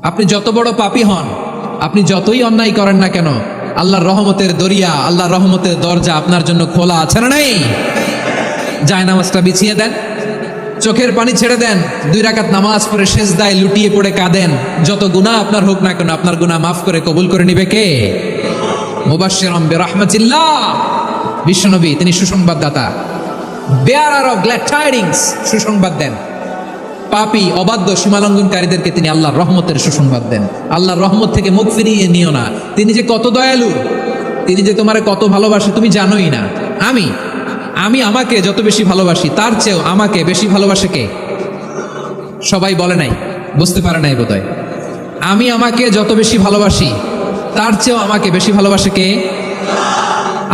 আপনি যত বড় পাপী হন, আপনি যতই অন্যায় করেন না কেন, আল্লাহর রহমতের দরিয়া, আল্লাহর রহমতের দরজা আপনার জন্য খোলা আছে না নাই? জায়নামাজটা বিছিয়ে দেন, চোখের পানি ছেড়ে দেন, 2 রাকাত নামাজ পড়ে সেজদায় লুটিয়ে পড়ে কাঁদেন। যত গুনাহ আপনার হোক না কেন, আপনার গুনাহ মাফ করে কবুল করে নিবে কে? মুবাশশিরাম বিরহমাতিল্লাহ, বিশ্বনবী তিনি সুসংবাদদাতা, বেয়ারার অফ গ্ল্যাড টাইডিংস, সুসংবাদ দেন। পাপী অবাধ্য সীমালঙ্ঘনকারীদেরকে তিনি আল্লাহর রহমতের সুসংবাদ দেন। আল্লাহর রহমত থেকে মুখ ফিরিয়ে নিও না। তিনি যে কত দয়ালু, তিনি যে তোমারে কত ভালোবাসে তুমি জানোই না। আমি আমাকে যত বেশি ভালোবাসি তার চেয়েও আমাকে বেশি ভালোবাসে কে? সবাই বলে নাই, বুঝতে পারে নাই বোধহয়। আমি আমাকে যত বেশি ভালোবাসি তার চেয়েও আমাকে বেশি ভালোবাসে কে?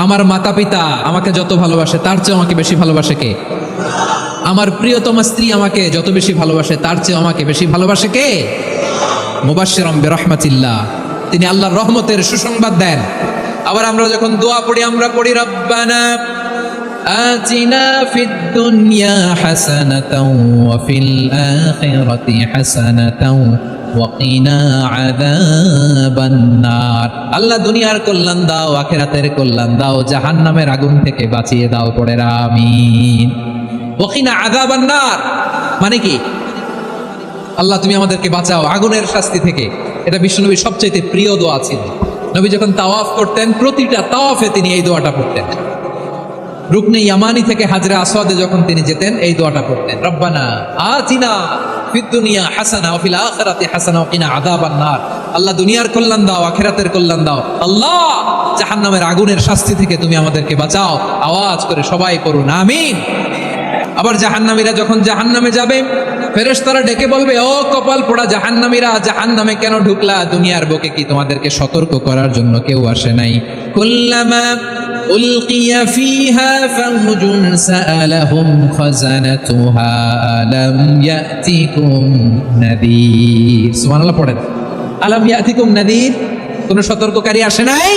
আমার মাতা পিতা আমাকে যত ভালোবাসে তার চেয়েও আমাকে বেশি ভালোবাসে কে? আমার প্রিয়তমা স্ত্রী আমাকে যত বেশি ভালোবাসে তার চেয়ে আমাকে বেশি ভালোবাসে কে? মুবাশশিরাম বিরহমাতিল্লাহ, তিনি আল্লাহর রহমতের সুসংবাদ দেন। আবার আমরা যখন দোয়া পড়ি, আমরা পড়ি রব্বানা আতিনা ফিদ দুনিয়া হাসানাতাও ওয়া ফিল আখিরাতি হাসানাতাও ওয়া কিনা আযাবান নার। আল্লাহ দুনিয়ার কল্যাণ দাও, আখিরাতের কল্যাণ দাও, জাহান্নামের আগুন থেকে বাঁচিয়ে দাও, পড়ে আমিন। ওয়াকিনা আযাবান নার মানে কি? আল্লাহ তুমি আমাদেরকে বাঁচাও আগুনের শাস্তি থেকে। এটা বিশ্বনবীর সবচেয়ে প্রিয় দোয়া ছিল। নবী যখন তাওয়াফ করতেন, প্রতিটা তাওয়াফে তিনি এই দোয়াটা পড়তেন। রুকনে ইয়ামানি থেকে হাজরে আসওয়াদে যখন তিনি যেতেন, এই দোয়াটা পড়তেন, রব্বানা আতিনা ফিদ দুনিয়া হাসানা ওয়া ফিল আখিরাতি হাসানা ওয়া কিনা আযাবান নার। আল্লাহ দুনিয়ার কল্যাণ দাও, আখিরাতের কল্যাণ দাও। আল্লাহ জাহান্নামের আগুনের শাস্তি থেকে তুমি আমাদেরকে বাঁচাও। আওয়াজ করে সবাই পড়ুন আমিন। আবার জাহান্নামীরা যখন জাহান্নামে যাবে, ফেরেশতারা ডেকে বলবে, ও কপাল পোড়া জাহান্নামীরা, জাহান্নামে কেন ঢুকলা? দুনিয়ার বুকে কি তোমাদেরকে সতর্ক করার জন্য কেউ আসে নাই? কুল্লামা উলকিয়া ফিহা ফাউজুন সাআলাহুম খাজানাতুহা আলাম ইয়াতিকুম নাযীর। সুবহানাল্লাহ পড়েন, আলাম ইয়াতিকুম নাযীর, কোন সতর্ককারী আসে নাই?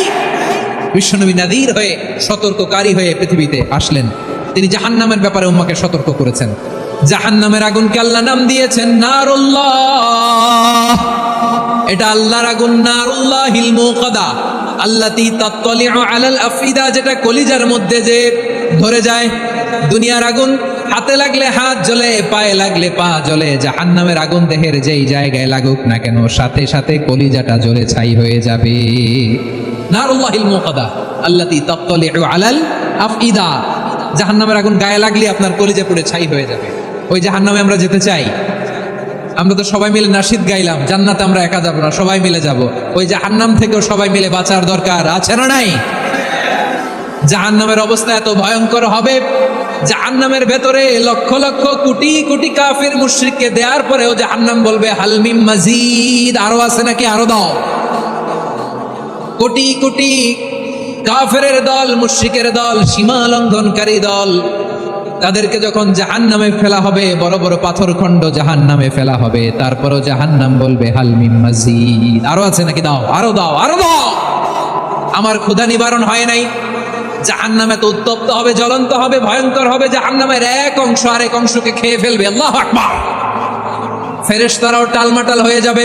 বিশ্বনবী নাযীর হয়ে, সতর্ককারী হয়ে পৃথিবীতে আসলেন। তিনি জাহান্নামের ব্যাপারে উম্মাকে সতর্ক করেছেন। জাহান্নামের আগুনকে আল্লাহ নাম দিয়েছেন নারুল্লাহ। এটা আল্লাহর আগুন, নারুল্লাহিল মুকাদা আল্লাতী তাত্তালিউ আলাল আফইদা, যেটা কলিজার মধ্যে যে ধরে যায়। দুনিয়ার আগুন হাতে লাগলে হাত জ্বলে, পায়ে লাগলে পা জ্বলে। জাহান্নামের আগুন দেহের যেই জায়গায় লাগুক না কেন, সাথে সাথে কলিজাটা জ্বলে ছাই হয়ে যাবে। নারুল্লাহিল মুকাদা আল্লাতী তাত্তালিউ আলাল আফইদা, জাহান্নামের আগুন গায়ে লাগলে আপনার কলিজা পুড়ে ছাই হয়ে যাবে। ওই জাহান্নামে আমরা যেতে চাই? আমরা তো সবাই মিলে নাশিদ গাইলাম, জান্নাতে আমরা একা যাব না, সবাই মিলে যাব। ওই জাহান্নাম থেকেও সবাই মিলে বাঁচার দরকার আছে না নাই? জাহান্নামের অবস্থা এত ভয়ঙ্কর হবে, জাহান্নামের ভেতরে লক্ষ লক্ষ কোটি কোটি কাফির মুশরিককে দেওয়ার পরেও জাহান্নাম বলবে হাল মিন মাজিদ, আরো আছে নাকি, আরো দাও। কোটি কোটি কাফেরের দল, মুশরিকের দল, সীমা লঙ্ঘনকারী দল, তাদেরকে যখন জাহান্নামে ফেলা হবে, বড় বড় পাথরখণ্ড জাহান্নামে ফেলা হবে, তারপরও জাহান্নাম বলবে হাল মিন মাজিদ, আরো আছে নাকি, দাও, আরো দাও, আরো দাও। আমার ক্ষুধা নিবারণ হয় নাই। জাহান্নামে তো উত্তপ্ত হবে, জ্বলন্ত হবে, ভয়ঙ্কর হবে। জাহান্নামের এক অংশ আরেক অংশকে খেয়ে ফেলবে। আল্লাহু আকবার। ফেরেশতারাও টালমাটাল হয়ে যাবে।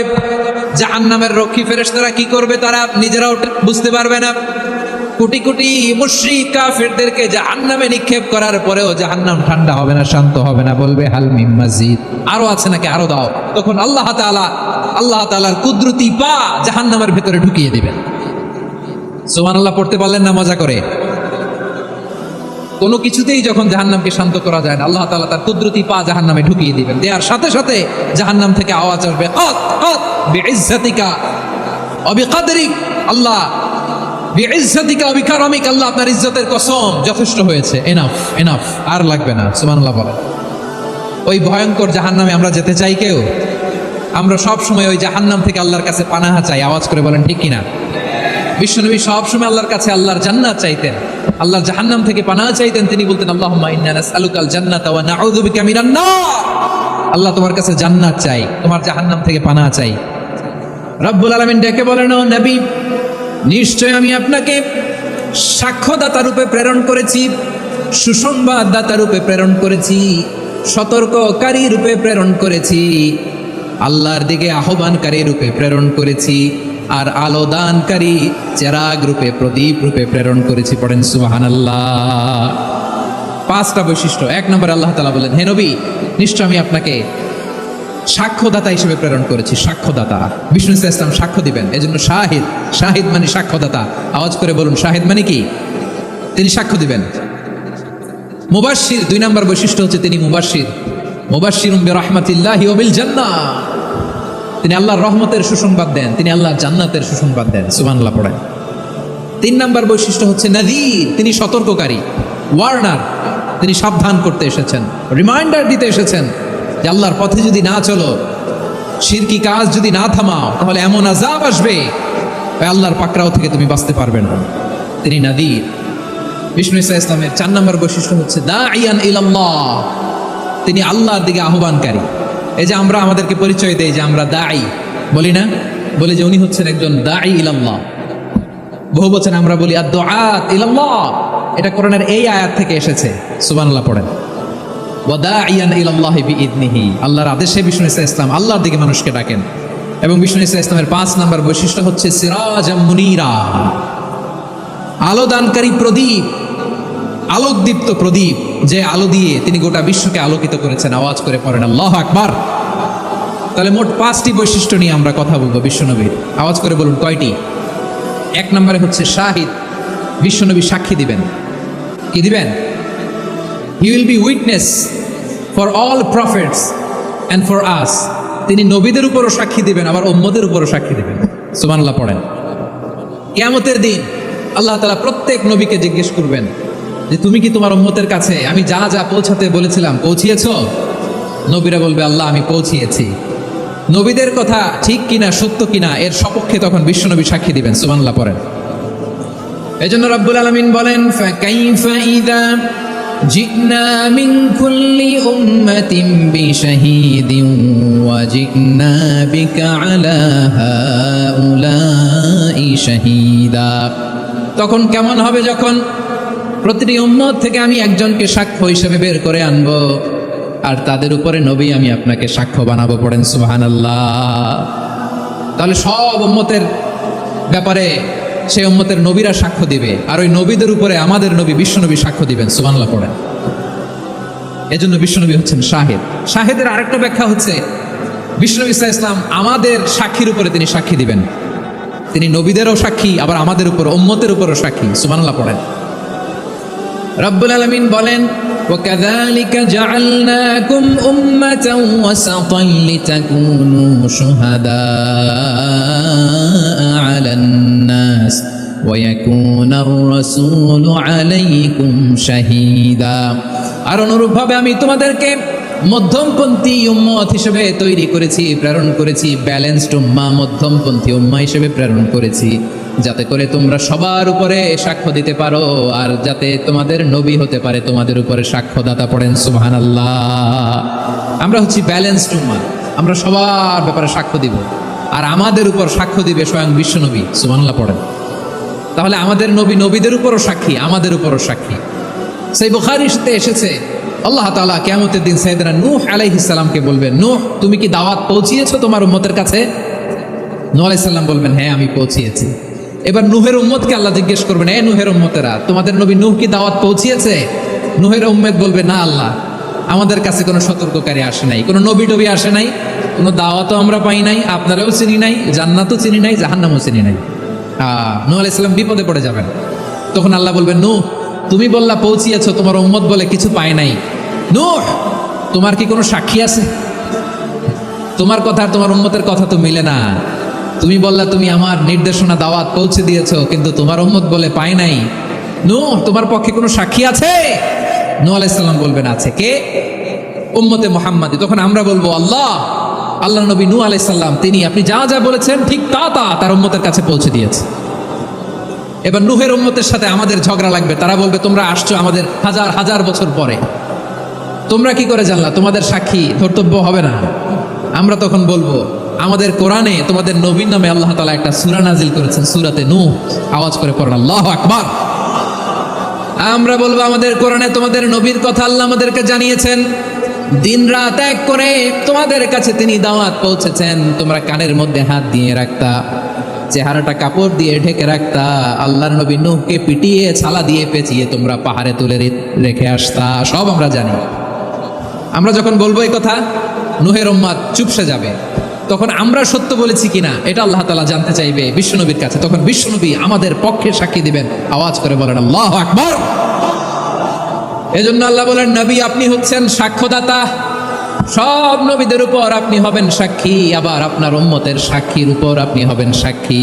জাহান্নামের রক্ষী ফেরেশতারা কি করবে তারা নিজেরাও বুঝতে পারবে না। কোটি কোটি মুশরিক কাফিরদেরকে জাহান্নামে নিক্ষেপ করার পরেও জাহান্নাম ঠান্ডা হবে না, শান্ত হবে না, বলবে হাল মিন মাজিদ, আরো আছে নাকি, আরো দাও। তখন আল্লাহ তাআলার কুদরতি পা জাহান্নামের ভেতরে ঢুকিয়ে দিবেন। সুবহানাল্লাহ পড়তে পারলেন না মজা করে? কোনো কিছুতেই যখন জাহান্নামকে শান্ত করা যায় না, আল্লাহ তাআলা তার কুদরতি পা জাহান্নামে ঢুকিয়ে দিবেন। দেওয়ার সাথে সাথে জাহান্নাম থেকে আওয়াজ আসবে, কাত কাত বিইজ্জাতিকা ওয়া বিকদরিক, আল্লাহ বিইজ্জাতিকা ওয়া বিকারামিক, আল্লাহ আপনার ইজ্জতের কসম, যথেষ্ট হয়েছে, এনাফ এনাফ, আর লাগবে না। সুবহানাল্লাহ বলেন। ওই ভয়ঙ্কর জাহান্নামে আমরা যেতে চাই কেউ? আমরা সব সময় ওই জাহান্নাম থেকে আল্লাহর কাছে পানাহা চাই। আওয়াজ করে বলেন ঠিক কিনা? বিশ্বনবী সব সময় আল্লাহর কাছে আল্লাহর জান্নাত চাইতেন, আল্লাহর জাহান্নাম থেকে পানাহা চাইতেন। তিনি বলতেন আল্লাহুম্মা ইন্না নাসআলুকাল জান্নাতা ওয়া নাউযু বিকা মিনান নার। আল্লাহ তোমার কাছে জান্নাত চাই, তোমার জাহান্নাম থেকে পানাহা চাই। রব্বুল আলামিন ডেকে বলেন, ও নবী, নিশ্চয় আমি আপনাকে সাক্ষ্যদাতা রূপে প্রেরণ করেছি, সুসংবাদদাতা রূপে প্রেরণ করেছি, সতর্ককারী রূপে প্রেরণ করেছি। আল্লাহর দিকে আহ্বানকারী রূপে প্রেরণ করেছি, আর আলো দানকারী চেরাগ রূপে, প্রদীপ রূপে প্রেরণ করেছি। পড়েন সুবহানাল্লাহ। 5টা বৈশিষ্ট্য। 1 নম্বর, আল্লাহ তাআলা বলেন, হে নবী, নিশ্চয় আমি আপনাকে সাক্ষ্যদাতা হিসেবে প্রেরণ করেছি। সাক্ষ্যদাতা, বিষ্ণু ইসলাম সাক্ষ্য দিবেন, এজন্য শাহিদ। শাহিদ মানে সাক্ষ্যদাতা। আওয়াজ করে বলুন, শাহিদ মানে কি? তিনি সাক্ষ্য দিবেন। মুবাশশির, 2 নম্বর বৈশিষ্ট্য হচ্ছে তিনি মুবাশশির। মুবাশশিরুম বিরাহমাতিল্লাহি ওয়া বিল জান্নাহ, তিনি আল্লাহর রহমতের সুসংবাদ দেন, তিনি আল্লাহর জান্নাতের সুসংবাদ দেন। সুবহানাল্লাহ পড়েন। 3 নম্বর বৈশিষ্ট্য হচ্ছে নাযীর, তিনি সতর্ককারী, ওয়ার্নার, তিনি সাবধান করতে এসেছেন, রিমাইন্ডার দিতে এসেছেন যে আল্লাহর পথে যদি না চলো, শিরকি কাজ যদি না থামাও, তাহলে এমন আযাব আসবে আল্লাহর পাকড়াও থেকে তুমি বাঁচতে পারবে না। তিনি নাযীর। বিষ্ণু ইসলামের 4 নম্বর বৈশিষ্ট্য হচ্ছে দাঈয়ান ইলাল্লাহ, তিনি আল্লাহর দিকে আহ্বানকারী। এই যে আমরা আমাদেরকে পরিচয় দেই যে আমরা দাঈ, বলি না? বলি যে উনি হচ্ছেন একজন দাঈ ইলাল্লাহ। বহু বচন আমরা বলি আদ-দুআত ইলাল্লাহ, এটা কোরআনের এই আয়াত থেকে এসেছে। সুবহানাল্লাহ পড়েন। ওয়া দাঈয়ান ইলাল্লাহি বিইذনিহি, আল্লাহর আদেশে বিষ্ণু ইসলাম আল্লাহর দিকে মানুষকে ডাকেন। এবং বিষ্ণু ইসলামের 5 নম্বর বৈশিষ্ট্য হচ্ছে সিরাজাম মুনীরা, আলো দানকারী প্রদীপ, আলোকদীপ্ত প্রদীপ, যে আলো দিয়ে তিনি গোটা বিশ্বকে আলোকিত করেছেন। আওয়াজ করে পড়েন আল্লাহু আকবার। তাহলে মোট 5টি বৈশিষ্ট্য নিয়ে আমরা কথা বলবো বিশ্বনবীর। আওয়াজ করে বলুন কয়টি? 1 নম্বরে হচ্ছে শাহিদ, বিশ্বনবী সাক্ষী দিবেন। কি দিবেন? He will be witness for all prophets and for us, তিনি নবীদের উপরও সাক্ষী দিবেন, আবার উম্মতের উপরও সাক্ষী দিবেন। সুবহানাল্লাহ পড়েন। কিয়ামতের দিন আল্লাহ তাআলা প্রত্যেক নবীকে জিজ্ঞেস করবেন যে তুমি কি তোমার উম্মতের কাছে আমি যা যা পৌঁছাতে বলেছিলাম পৌঁছিয়েছো? নবীরা বলবে আল্লাহ আমি পৌঁছিয়েছি। নবীদের কথা ঠিক কিনা, সত্য কিনা, এর সপক্ষে তখন বিশ্বনবী সাক্ষী দিবেন। সুবহানাল্লাহ পড়েন। এজন্য রব্বুল আলামিন বলেন ফাকাইফা ইযা জিনা মিন কুল্লি উম্মাতিন বিশাহীদিন ওয়া জিনা বিকা আলা হাউলাই শাহীদা, তখন কেমন হবে যখন প্রতিটি উম্মত থেকে আমি একজনকে সাক্ষ্য হিসেবে বের করে আনবো, আর তাদের উপরে নবী আমি আপনাকে সাক্ষ্য বানাবো। পড়েন সুবহানাল্লাহ। তাহলে সব উম্মতের ব্যাপারে সেই উম্মতের নবীরা সাক্ষ্য দিবে, আর ওই নবীদের উপরে আমাদের নবী বিশ্বনবী সাক্ষ্য দিবেন। সুবহানাল্লাহ পড়েন। এজন্য বিশ্বনবী হচ্ছেন শাহিদ। শাহিদের আরেকটা ব্যাখ্যা হচ্ছে বিশ্বনবী সাল্লাল্লাহু আলাইহি ওয়াসাল্লাম আমাদের সাক্ষীর উপরে তিনি সাক্ষী দিবেন। তিনি নবীদেরও সাক্ষী, আবার আমাদের উপর, উম্মতের উপরও সাক্ষী। সুবহানাল্লাহ পড়েন। রব্বুল আলামিন বলেন وَكَذَلِكَ جَعَلْنَاكُمْ أُمَّةً وَسَطًا لِتَكُونُوا شُهَدَاءَ عَلَى النَّاسِ وَيَكُونَ الرَّسُولُ عَلَيْكُمْ شَهِيدًا, আর অনুরূপভাবে আমি তোমাদেরকে মধ্যমপন্থী উম্মত হিসেবে তৈরি করেছি, প্রেরণ করেছি। ব্যালেন্সড উম্মাহ, মধ্যমপন্থী উম্মাহ হিসেবে প্রেরণ করেছি, যাতে করে তোমরা সবার উপরে সাক্ষ্য দিতে পারো, আর যাতে তোমাদের নবী হতে পারে তোমাদের উপরে সাক্ষ্যদাতা। পড়েন সুবহানাল্লাহ। আমরা হচ্ছি ব্যালেন্সড উম্মাহ, আমরা সবার ব্যাপারে সাক্ষ্য দিব, আর আমাদের উপর সাক্ষ্য দিবে স্বয়ং বিশ্বনবী। সুবহানাল্লাহ পড়েন। তাহলে আমাদের নবী নবীদের উপরও সাক্ষী, আমাদের উপরও সাক্ষী। সেই বুখারীতে এসেছে আল্লাহ তাআলা কিয়ামতের দিন সাইয়েদনা নূহ আলাইহিস সালামকে বলবেন, নূহ তুমি কি দাওয়াত পৌঁছিয়েছো তোমার উম্মতের কাছে? নূহ আলাইহিস সালাম বলবেন হ্যাঁ আমি পৌঁছিয়েছি। এবার নূহের উম্মতকে আল্লাহ জিজ্ঞেস করবেন, এ নূহের উম্মতেরা, তোমাদের নবী নূহ কি দাওয়াত পৌঁছিয়েছে? নূহের উম্মত বলবে না আল্লাহ, আমাদের কাছে কোনো সতর্ককারী আসে নাই, কোনো নবী টবি আসে নাই, কোনো দাওয়াতও আমরা পাই নাই, আপনারাও চিনি নাই, জান্নাতও চিনি নাই, জাহান্নামও চিনি নাই। নূহ আলাইহিস সালাম বিপদে পড়ে যাবেন। তখন আল্লাহ বলবেন, নূহ তুমি বললা পৌঁছিয়েছো, তোমার উম্মত বলে কিছু পায় নাই। নূহ তোমার কি কোনো সাক্ষী আছে? তোমার কথা আর তোমার উম্মতের কথা তো মিলে না। তুমি বললা তুমি আমার নির্দেশনা দাওয়াত পৌঁছে দিয়েছো, কিন্তু তোমার উম্মত বলে পায় নাই। নূহ তোমার পক্ষে কোনো সাক্ষী আছে? নূহ আলাইহিস সালাম বলবেন আছে। কে? উম্মতে মুহাম্মাদী। তখন আমরা বলবো আল্লাহ, আল্লাহ নবী নূহ আলাইহিস সালাম তিনি আপনি যা যা বলেছেন ঠিক তা তা তার উম্মতের কাছে পৌঁছে দিয়েছে। এবার নূহের উম্মতের সাথে আমাদের ঝগড়া লাগবে। তারা বলবে তোমরা আসছো আমাদের হাজার হাজার বছর পরে, তোমরা কি করে জানলা? তোমাদের সাক্ষী ধর্তব্য হবে না। আমরা তখন বলবো আমাদের কোরআনে তোমাদের নবীর নামে আল্লাহ তাআলা একটা সূরা নাজিল করেছেন, সূরাতে নূহ। আওয়াজ করে পড়েন আল্লাহু আকবার। আমরা বলবো আমাদের কোরআনে তোমাদের নবীর কথা আল্লাহ আমাদেরকে জানিয়েছেন, দিন রাত এক করে তোমাদের কাছে তিনি দাওয়াত পৌঁছেছেন, তোমরা কানের মধ্যে হাত দিয়ে রাখতা, চেহারাটা কাপড় দিয়ে ঢেকে রাখতা, আল্লাহর নবী নূহকে পিটিয়ে ছালা দিয়ে পেঁচিয়ে তোমরা পাহাড়ে তুলে রেখে আসতা। সব আমরা জানি। আমরা যখন বলবো এই কথা, নূহের উম্মাত চুপসে যাবে। তখন আমরা সত্য বলেছি কিনা এটা আল্লাহ তাআলা জানতে চাইবে বিশ্বনবীর কাছে। তখন বিশ্বনবী আমাদের পক্ষে সাক্ষী দিবেন। আওয়াজ করে বলেন আল্লাহু আকবার। এজন্য আল্লাহ বলেন, নবী আপনি হচ্ছেন সাক্ষ্যদাতা, সব নবীদের উপর আপনি হবেন সাক্ষী, আবার আপনার উম্মতের সাক্ষীর উপর আপনি হবেন সাক্ষী।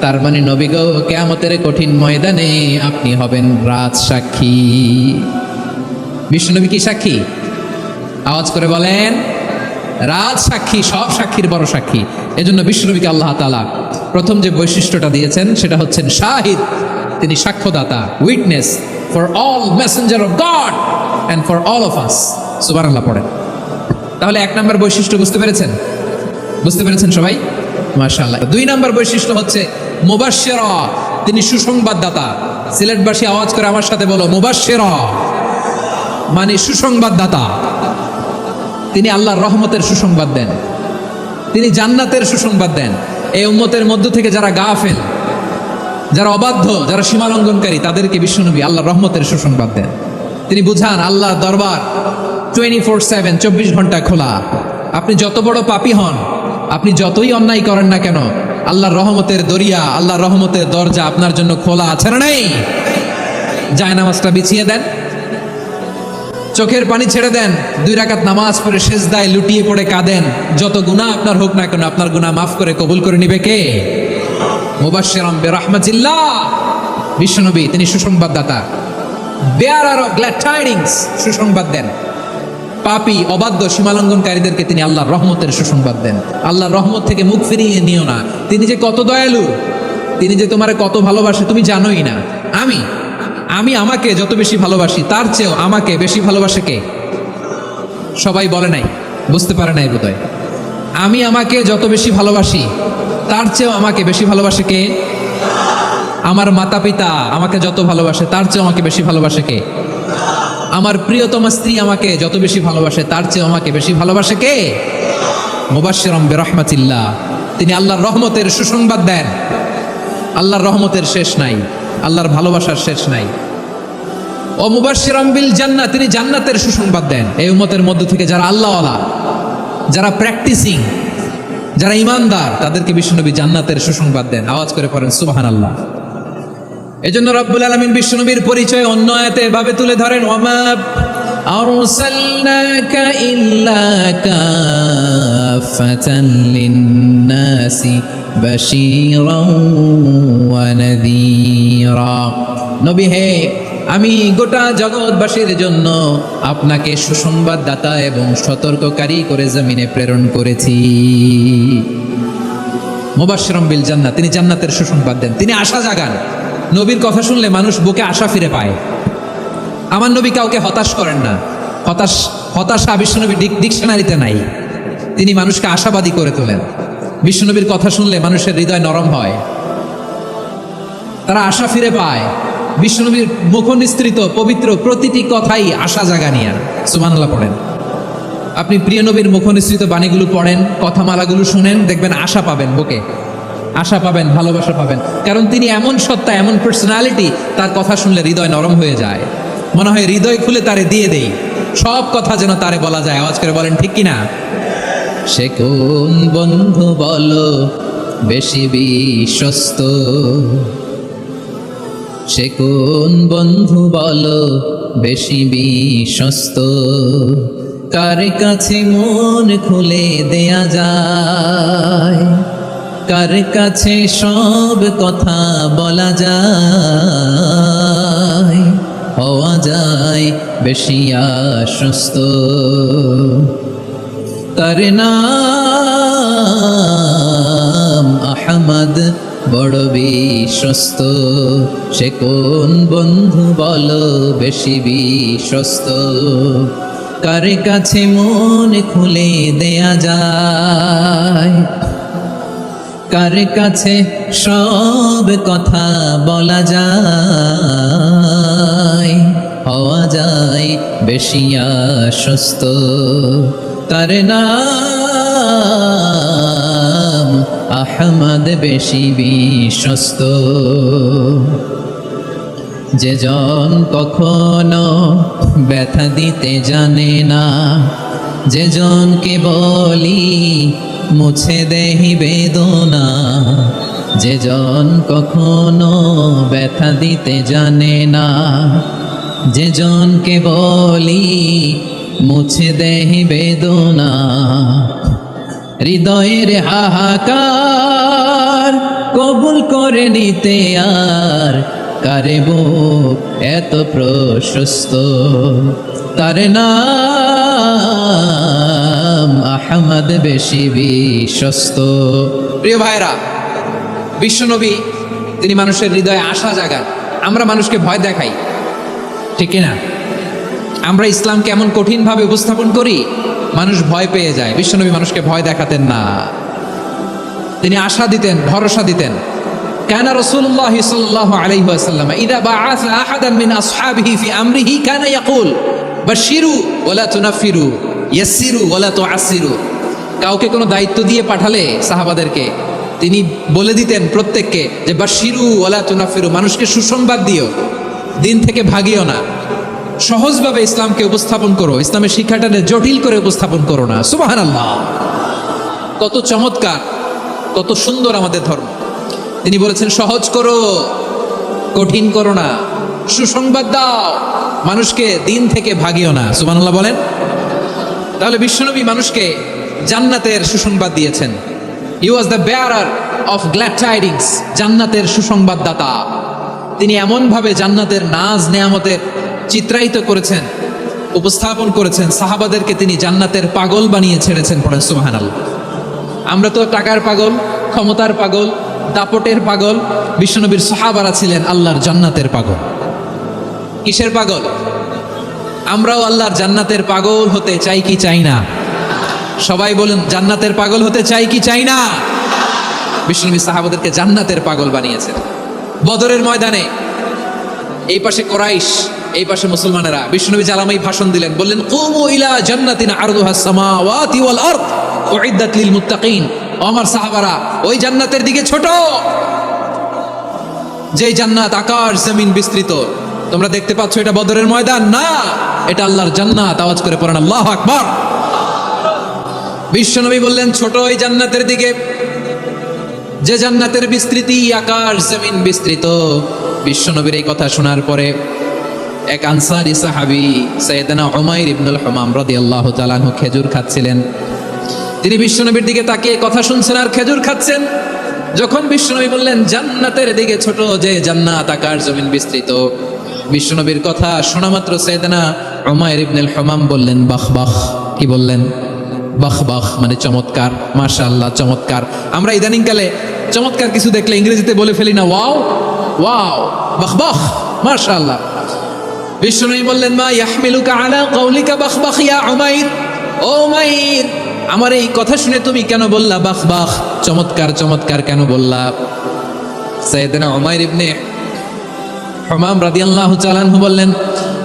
তার মানে নবী গো, কিয়ামতের কঠিন ময়দানে আপনি হবেন রাজ সাক্ষী। বিশ্বনবী কি সাক্ষী? আওয়াজ করে বলেন, রাজ সাক্ষী, সব সাক্ষীর বড় সাক্ষী। এজন্য বিশ্বনবীকে আল্লাহ তাআলা প্রথম যে বৈশিষ্ট্যটা দিয়েছেন সেটা হচ্ছেন শাহিদ। তিনি সাক্ষ্যদাতা, witness for all messenger of God and for all of us. সুবহানাল্লাহ পড়েন। তাহলে এক নম্বর বৈশিষ্ট্য বুঝতে পেরেছেন? বুঝতে পেরেছেন সবাই? মাশাআল্লাহ। দুই নম্বর বৈশিষ্ট্য হচ্ছে মুবাশশিরা, তিনি সুসংবাদদাতা। সিলেটবাসী আওয়াজ করে আমার সাথে বলো, মুবাশশিরা মানে সুসংবাদদাতা। তিনি আল্লাহর রহমতের সুসংবাদ দেন, তিনি জান্নাতের সুসংবাদ দেন। এই উম্মতের মধ্য থেকে যারা গাফেল, যারা অবাধ্য, যারা সীমালঙ্ঘনকারী, তাদেরকে বিশ্বনবী আল্লাহর রহমতের সুসংবাদ দেন। তিনি বুঝান আল্লাহর দরবার 24/7, 24 ঘন্টা খোলা। আপনি যত বড় পাপী হন, আপনি যতই অন্যায় করেন না কেন, আল্লাহর রহমতের দরিয়া, আল্লাহর রহমতের দরজা আপনার জন্য খোলা আছে না নেই? জায়নামাজটা বিছিয়ে দেন, চোখের পানি ছেড়ে দেন, 2 রাকাত নামাজ পড়ে সিজদায় লুটিয়ে পড়ে কাঁদেন। যত গুনাহ আপনার হোক না কেন, আপনার গুনাহ মাফ করে কবুল করে নিবে কে? মুবাশশিরাম বিরাহমাতিল্লাহ। বিশ্বনবী তিনি সুসংবাদদাতা, বেয়ারার অফ গ্ল্যাড টাইডিংস, সুসংবাদ দেন। পাপী, অবাধ্য, সীমালঙ্ঘনকারীদেরকে তিনি আল্লাহর রহমতের সুসংবাদ দেন। আল্লাহর রহমত থেকে মুখ ফিরিয়ে নিও না। তিনি যে কত দয়ালু, তিনি যে তোমারে কত ভালোবাসে তুমি জানোই না। আমি আমাকে যত বেশি ভালোবাসি, তার চেয়েও আমাকে বেশি ভালোবাসে কে? সবাই বলে নাই, বুঝতে পারে নাই বোধহয়। আমি আমাকে যত বেশি ভালোবাসি, তার চেয়েও আমাকে বেশি ভালোবাসে কে? আমার মাতা পিতা আমাকে যত ভালোবাসে, তার চেয়েও আমাকে বেশি ভালোবাসে কে? আমার প্রিয়তমা স্ত্রী আমাকে যত বেশি ভালোবাসে, তার চেয়েও আমাকে বেশি ভালোবাসে কে? মুবাশশিরাম বিরাহমাতিল্লাহ। তিনি আল্লাহর রহমতের সুসংবাদ দেন। আল্লাহর রহমতের শেষ নাই, আল্লাহর ভালোবাসার শেষ নাই। ও মুবাশশিরাম বিল জান্নাহ, তিনি জান্নাতের সুসংবাদ দেন। এই উম্মতের মধ্য থেকে যারা আল্লাহওয়ালা, যারা প্র্যাকটিসিং, যারা ইমানদার, তাদেরকে বিশ্বনবী জান্নাতের সুসংবাদ দেন। আওয়াজ করে পড়েন সুবহানাল্লাহ। এজন্য রব্বুল আলামিন বিশ্বনবীর পরিচয় অন্য আয়াতে এভাবে তুলে ধরেন, ওয়ামা আরসালনাকা ইল্লা কাফাতান লিন-নাসি বাশীরাও ওয়া নাযীরা। নবী হে, আমি গোটা জগৎবাসীর জন্য আপনাকে সুসংবাদদাতা এবং সতর্ককারী করে জমিনে প্রেরণ করেছি। মুবাশশিরাম বিল জান্নাহ, তিনি জান্নাতের সুসংবাদ দেন, তিনি আশা জাগান। নবীর কথা শুনলে মানুষ বুকে আশা ফিরে পায়। আমার নবী কাউকে হতাশ করেন না। হতাশা বিশ্বনবী ডিকশনারিতে নাই। তিনি মানুষকে আশাবাদী করে তোলেন। বিশ্বনবীর কথা শুনলে মানুষের হৃদয় নরম হয়, তারা আশা ফিরে পায়। বিশ্বনবীর মুখ নিঃসৃত পবিত্র প্রতিটি কথাই আশা জাগানিয়া। সুবহানাল্লাহ পড়েন। আপনি প্রিয় নবীর মুখ নিঃসৃত বাণীগুলো পড়েন, কথামালাগুলো শুনেন, দেখবেন আশা পাবেন, বুকে আশা পাবেন, ভালোবাসা পাবেন। কারণ তিনি এমন সত্তা, এমন পার্সোনালিটি, তার কথা শুনলে হৃদয় নরম হয়ে যায়। মনে হয় হৃদয় খুলে তারে দিয়ে দেই, সব কথা যেন তারে বলা যায়। আওয়াজ করে বলেন ঠিক কিনা? সে কোন বন্ধু বলো বেশি বিশ্বস্ত, সে কোন বন্ধু বলো বেশি বিশ্বস্ত, কার কাছে মন খুলে দেয়া যায়, কার কাছে সব কথা বলা যায়, হওয়া যায় বেশি আশ্বস্ত। তার নাম আহমদ, বড় বিশ্বস্ত। সে কোন বন্ধু বলো বেশি বিশ্বস্ত, কার কাছে মন খুলে দেয়া যায়, কার কাছে সব কথা বলা যায়, হওয়া যায় বেশি আশ্বস্ত, তার নাম আহমদ বেশি বিশ্বস্ত। যে জন কখনো ব্যথা দিতে জানে না, যে জনকে বলি মুছে দেহি বেদনা, যে জন কখনো ব্যথা দিতে জানে না, যে জনকে বলি মুছে দেহি বেদনা। হৃদয়ের হাহাকার কবুল করে নিতে আর কারে বুক এত প্রশস্ত, তার নাম আহমদ বেশি বিশ্বস্ত। প্রিয় ভাইরা, বিশ্বনবী তিনি মানুষের হৃদয়ে আশা জাগান। আমরা মানুষকে ভয় দেখাই, ঠিক না? আমরা ইসলামকে এমন কঠিনভাবে উপস্থাপন করি, মানুষ ভয় পেয়ে যায়। বিশ্বনবী মানুষকে ভয় দেখাতেন না, তিনি আশা দিতেন, ভরসা দিতেন। কানা রাসূলুল্লাহ সাল্লাল্লাহু আলাইহি ওয়াসাল্লাম ইযা বাআসা আহাদান মিন আসহাবিহি ফি আমরিহি কানা ইয়াকুল বাশশিরু ওয়ালা তুনাফিরু ইয়াসসিরু ওয়ালা তুআসসিরু। কাউকে কোনো দায়িত্ব দিয়ে পাঠালে সাহাবাদেরকে তিনি বলে দিতেন প্রত্যেককে যে বাশশিরু ওয়ালা তুনাফিরু, মানুষকে সুসংবাদ দিও, দিন থেকে ভাগিও না, সহজভাবে ইসলামকে উপস্থাপন করো, ইসলামের শিক্ষাটাকে জটিল করে উপস্থাপন করো না। সুবহানাল্লাহ, কত চমৎকার, কত সুন্দর আমাদের ধর্ম। তিনি বলেছেন সহজ করো, কঠিন করো না, সুসংবাদ দাও, মানুষকে দিন থেকে ভাগিও না। সুবহানাল্লাহ বলেন। তাহলে বিশ্বনবী মানুষকে জান্নাতের সুসংবাদ দিয়েছেন। He was the bearer of glad tidings, জান্নাতের সুসংবাদদাতা। তিনি এমনভাবে জান্নাতের নাজ নেয়ামতের চিত্রায়িত করেছেন, উপস্থাপন করেছেন, সাহাবাদেরকে তিনি জান্নাতের পাগল বানিয়ে ছেড়েছেন। পড়েন সুবহানাল্লাহ। আমরা তো টাকার পাগল, ক্ষমতার পাগল, দাপটের পাগল। বিশ্বনবীর সাহাবারা ছিলেন আল্লাহর জান্নাতের পাগল। কিসের পাগল? আমরাও আল্লাহর জান্নাতের পাগল হতে চাই কি চাই না? সবাই বলেন, জান্নাতের পাগল হতে চাই কি চাই না? বিশ্বনবী সাহাবাদেরকে জান্নাতের পাগল বানিয়েছেন। বদরের ময়দানে এই পাশে কুরাইশ, এই পাশে মুসলমানেরা। বিশ্বনবী জালামাই ভাষণ দিলেন, বললেন কুমু ইলা জান্নাতিন আরদুহাস সামাওয়াতি ওয়াল আরদ উইদ্দাত লিল মুত্তাকিন। আমার সাহাবারা, ওই জান্নাতের দিকে ছোট, যে জান্নাত আকাশ জমিন বিস্তৃত। তোমরা দেখতে পাচ্ছ এটা বদরের ময়দান না, এটা আল্লাহর জান্নাত। আওয়াজ করে পড়েন আল্লাহু আকবার। বিশ্বনবী বললেন ছোট ওই জান্নাতের দিকে, যে জান্নাতের বিস্তৃতি আকাশ জমিন বিস্তৃত। বিশ্বনবীর এই কথা শোনার পরে এক আনসারী সাহাবী সাইয়েদনা উমাইর ইবনুল হুমাম রাদিয়াল্লাহু তাআলা আনহু খেজুর খাচ্ছিলেন। তিনি বিশ্বনবীর দিকে তাকিয়ে কথা শুনছেন আর খেজুর খাচ্ছেন। যখন বিশ্বনবী বললেন জান্নাতের দিকে ছোট, যে জান্নাত আকাশ জমিন বিস্তৃত, বিশ্বনবীর কথা শোনা মাত্র সাইয়েদনা উমাইর ইবনুল হুমাম বললেন বাহ বাহ। কি বললেন? বাহ বাহ, মানে চমৎকার, মাশাআল্লাহ, চমৎকার। আমরা ইদানিংকালে চমৎকার কিছু দেখলে ইংরেজিতে বলে ফেলি না, ওয়াও ওয়াও, বাহ বাহ, মাশাআল্লাহ। বিশ্বনবী বললেন মা ইয়াহমিলুকা আলা কাউলিকা বাহ বাহ ইয়া উমাইর। ও উমাইর, আমার এই কথা শুনে তুমি কেন বললা বাহ বাহ, চমৎকার চমৎকার কেন বললা? সাইয়েদনা উমাইর ইবনে হুমাম রাদিয়াল্লাহু তাআলা আনহু বললেন,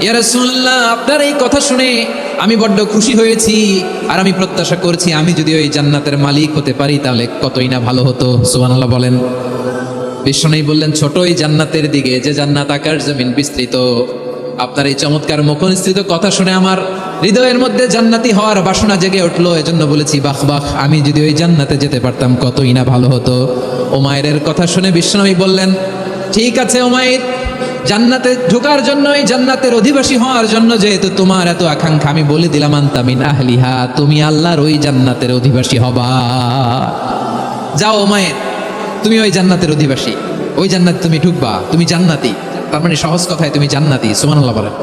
ইয়া রাসূলুল্লাহ, আপনার এই কথা শুনে আমি বড্ড খুশি হয়েছি, আর আমি প্রত্যাশা করছি আমি যদি ওই জান্নাতের মালিক হতে পারি তাহলে কতই না ভালো হতো। সুবহানাল্লাহ বলেন। বিশ্বনবী বললেন ছোট ওই জান্নাতের দিকে, যে জান্নাত আকাশ জমিন বিস্তৃত। আপনার এই চমৎকার মুখনিসৃত কথা শুনে আমার হৃদয়ের মধ্যে জান্নাতি হওয়ার বাসনা জেগে উঠলো, এজন্য বলেছি বাহ বাহ, আমি যদি ওই জান্নাতে যেতে পারতাম কতই না ভালো হতো। উমাইরের কথা শুনে বিশ্বনবী বললেন ঠিক আছে উমাইর, জান্নাতে ঢোকার জন্য, এই জান্নাতের অধিবাসী হওয়ার জন্য যেহেতু তোমার এত আকাঙ্ক্ষা, আমি বলে দিলাম আনতা মিন আহলিহা, তুমি আল্লাহর ওই জান্নাতের অধিবাসী হবা। যাও উমাইর, তুমি ওই জান্নাতের অধিবাসী, ওই জান্নাতে তুমি ঢুকবা, তুমি জান্নাতি। তার মানে সহজ কথায় তুমি জান্নাতি। সুবহানাল্লাহ বলেন।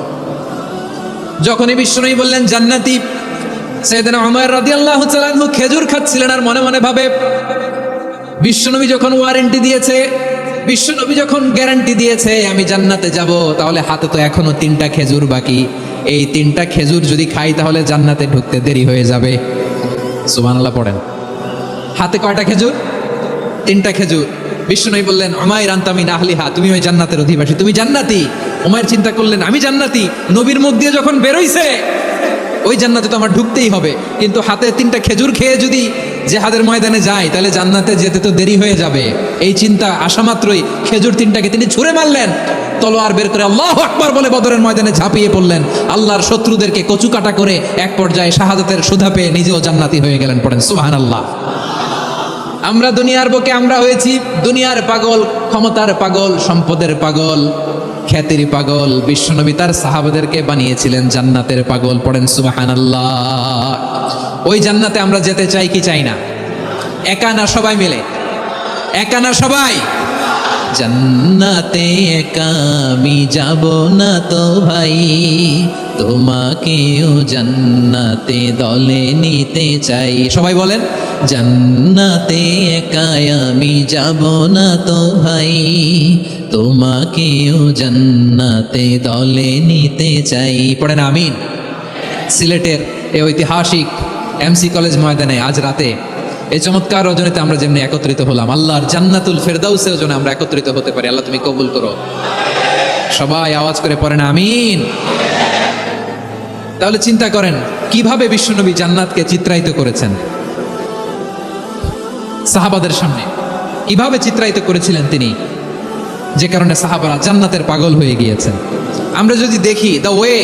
যখনই বিশ্বনবী বললেন জান্নাতি, সাইয়েদনা উমর রাদিয়াল্লাহু তাআলা আনহু খেজুর খাচ্ছিলেন আর মনে মনে ভাবে, বিশ্বনবী যখন ওয়ারেন্টি দিয়েছে, বিশ্বনবী যখন গ্যারান্টি দিয়েছে আমি জান্নাতে যাব, তাহলে হাতে তো এখনো 3টা খেজুর বাকি। এই 3টা খেজুর যদি খাই তাহলে জান্নাতে ঢুকতে দেরি হয়ে যাবে। সুবহানাল্লাহ পড়েন। হাতে কয়টা খেজুর? 3টা খেজুর। বিষ্ণুনবী বললেন, উমাইর আনতা মিন আহলিহা, তুমি ওই জান্নাতের অধিবাসী, তুমি জান্নাতি। উমাইর চিন্তা করলেন, আমি জান্নাতি, নবীর মুখ দিয়ে যখন বেরোইছে ওই জান্নাতে তো আমার ঢুকতেই হবে, কিন্তু হাতে 3টা খেজুর খেয়ে যদি জিহাদের ময়দানে যায় তাহলে জান্নাতে যেতে তো দেরি হয়ে যাবে। এই চিন্তা আসা মাত্রই খেজুর 3টাকে তিনি ছুঁড়ে মারলেন, তলোয়ার বের করে আল্লাহু আকবার বলে বদরের ময়দানে ঝাঁপিয়ে পড়লেন। আল্লাহর শত্রুদেরকে কচুকাটা করে এক পর্যায়ে শাহাদাতের সুধা পেয়ে নিজেও জান্নাতি হয়ে গেলেন। পড়েন সুবহানাল্লাহ। আমরা দুনিয়ার বুকে আমরা হয়েছি দুনিয়ার পাগল, ক্ষমতার পাগল, সম্পদের পাগল, খ্যাতির পাগল। বিশ্বনবী তার সাহাবাদেরকে বানিয়েছিলেন জান্নাতের পাগল। পড়েন সুবহানাল্লাহ। ওই জান্নাতে আমরা যেতে চাই কি চাই না? একা না সবাই মিলে? একা না সবাই? জান্নাতে একা আমি যাব না তো ভাই, তোমাকেও জান্নাতে দলে নিতে চাই। সবাই বলেন, জান্নাতে একা আমি যাব না তো ভাই, তোমাকেও জান্নাতে দলে নিতে চাই। পড়েন আমিন। সিলেটের এই ঐতিহাসিক এমসি কলেজ ময়দানে আজ রাতে এই চমৎকার রজনীতে আমরা যেমনি একত্রিত হলাম, আল্লাহর জান্নাতুল ফেরদাউসের জন্য আমরা একত্রিত হতে পারি। আল্লাহ তুমি কবুল করো। সবাই আওয়াজ করে পড়েন আমিন। তাহলে চিন্তা করেন কিভাবে বিশ্বনবী জান্নাতকে চিত্রায়িত করেছেন সাহাবাদের সামনে, কিভাবে চিত্রায়িত করেছিলেন তিনি, যে কারণে সাহাবারা জান্নাতের পাগল হয়ে গিয়েছেন। আমরা যদি দেখি the way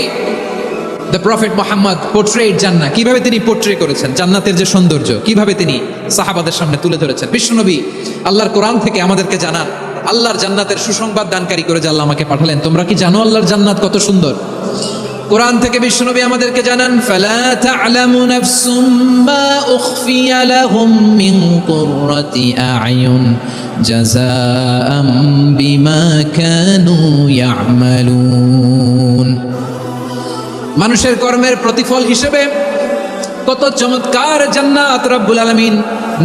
the prophet Muhammad portrait জান্নাহ, কিভাবে তিনি পোর্ট্রে করেছেন জান্নাতের যে সৌন্দর্য, কিভাবে তিনি সাহাবাদের সামনে তুলে ধরেছেন। বিশ্বনবী আল্লাহর কোরআন থেকে আমাদেরকে জানান, আল্লাহর জান্নাতের সুসংবাদ দানকারী করে যে আল্লাহ আমাকে পাঠালেন। তোমরা কি জানো আল্লাহর জান্নাত কত সুন্দর? কোরআন থেকে বিশ্বনবী আমাদেরকে জানান, ফালা তা'লামু নাফসুম মা উখফিয়া লাহুম মিন কুররাতি আ'য়ুন জাযাআম বিমা কানু ইয়া'মালুন। মানুষের কর্মের প্রতিফল হিসেবে কত চমৎকার জান্নাত রব্বুল আলামিন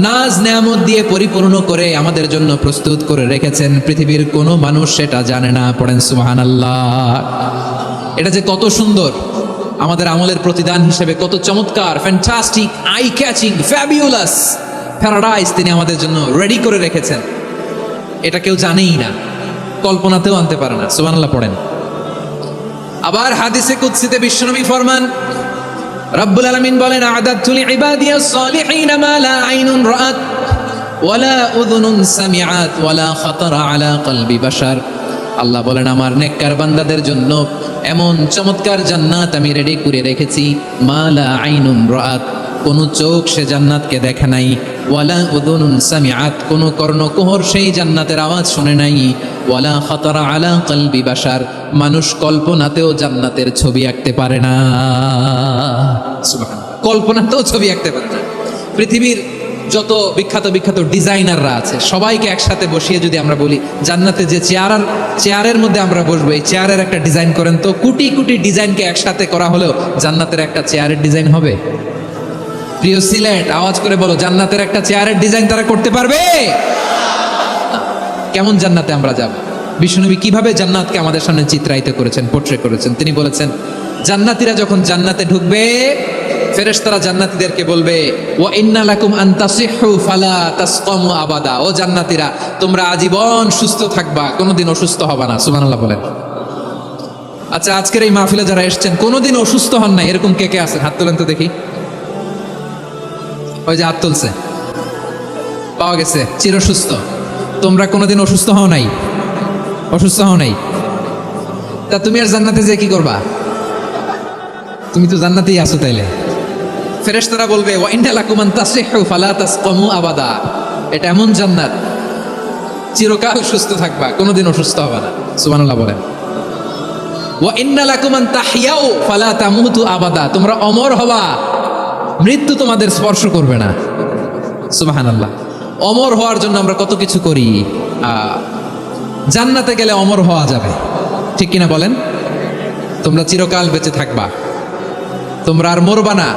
নাজ নেয়ামত দিয়ে পরিপূর্ণ করে আমাদের জন্য প্রস্তুত করে রেখেছেন। পৃথিবীর কোনো মানুষ সেটা জানে না। পড়েন সুবহানাল্লাহ। এটা যে কত সুন্দর, আমাদের আমলের প্রতিদান হিসেবে কত চমৎকার, fantastic, eye catching, fabulous paradise তিনি আমাদের জন্য রেডি করে রেখেছেন। এটা কেউ জানেই না, কল্পনাতেও আনতে পারে না। সুবহানাল্লাহ পড়েন। আবার হাদিসে কুদসিতে বিশ্বনবী ফরমান, রব্বুল আলামিন বলেন, আ'দাদতু লিইবাদিয়াস সালিহিন মা লা আইনুন রাআত ওয়ালা উযুনুন সামিআত ওয়ালা খাতারা আলা কলবি বাশার। আল্লাহ বলেন, আমার নেককার বান্দাদের জন্য এমন চমৎকার জান্নাত আমি রেডি করে রেখেছি, মা লা আইনুন রাআত, কোন চোখ সে জান্নাতকে দেখে নাই, ওয়ালা উযুনুন সামিআত, কোন কর্ণকুহর সেই জান্নাতের আওয়াজ শুনে নাই, ওয়ালা খাতারা আলা কলবি বাশার, মানুষ কল্পনাতেও জান্নাতের ছবি আঁকতে পারে না। সুবহানাল্লাহ, কল্পনাতেও ছবি আঁকতে পারে না। পৃথিবীর যত বিখ্যাত বিখ্যাত ডিজাইনাররা আছে সবাইকে একসাথে বসিয়ে যদি আমরা বলি জান্নাতে যে চেয়ারের মধ্যে আমরা বসবো, এই চেয়ারের একটা ডিজাইন করেন তো, কোটি কোটি ডিজাইনকে একসাথে করা হলেও জান্নাতের একটা চেয়ারের ডিজাইন হবে? প্রিয় সিলেট, আওয়াজ করে বলো, জান্নাতের একটা চেয়ারের ডিজাইন তারা করতে পারবে? কেমন জান্নাতে আমরা যাব? বিশ্বনবী কিভাবে জান্নাতকে আমাদের সামনে চিত্রায়িত করেছেন, পোর্ট্রে করেছেন। তিনি বলেছেন, জান্নাতীরা যখন জান্নাতে ঢুকবে ফেরেশতারা জান্নাতীদেরকে বলবে, ওয়া ইন্না লাকুম আন তাসিহু ফালা তাসকামু আবাদা, ও জান্নাতীরা তোমরা আজীবন সুস্থ থাকবা, কোনোদিন অসুস্থ হবে না। সুবহানাল্লাহ বলেন। আচ্ছা, আজকের এই মাহফিলে যারা এসেছেন কোনোদিন অসুস্থ হন না, এরকম কে কে আছেন? হাত তোলেন তো দেখি। ওই যে হাত তুলছে, পাওয়া গেছে, চিরসুস্থ। তোমরা কোনোদিন অসুস্থ হও নাই? অসুস্থ হও নাই? তা তুমি আর জান্নাতে যে কি করবা? তুমি তো জান্নাতেই আছো। তাইলে ফেরেশতারা বলবে, ওয়া ইন্না লাকুম আন তাসিহু ফালা তাসকামু আবাদা, এটা এমন জান্নাত চিরকাল সুস্থ থাকবা, কোনোদিন অসুস্থ হবে না। সুবহানাল্লাহ বলেন। ওয়া ইন্না লাকুম আন তাহইয়াউ ফালা তামুতু আবাদা, তোমরা অমর হবা, মৃত্যু তোমাদের স্পর্শ করবে না। সুবহানাল্লাহ। অমর হওয়ার জন্য আমরা কত কিছু করি। জান্নাতে গেলে অমর হওয়া যাবে, ঠিক কিনা বলেন? তোমরা চিরকাল বেঁচে থাকবা, তোমরা আর মরবা না।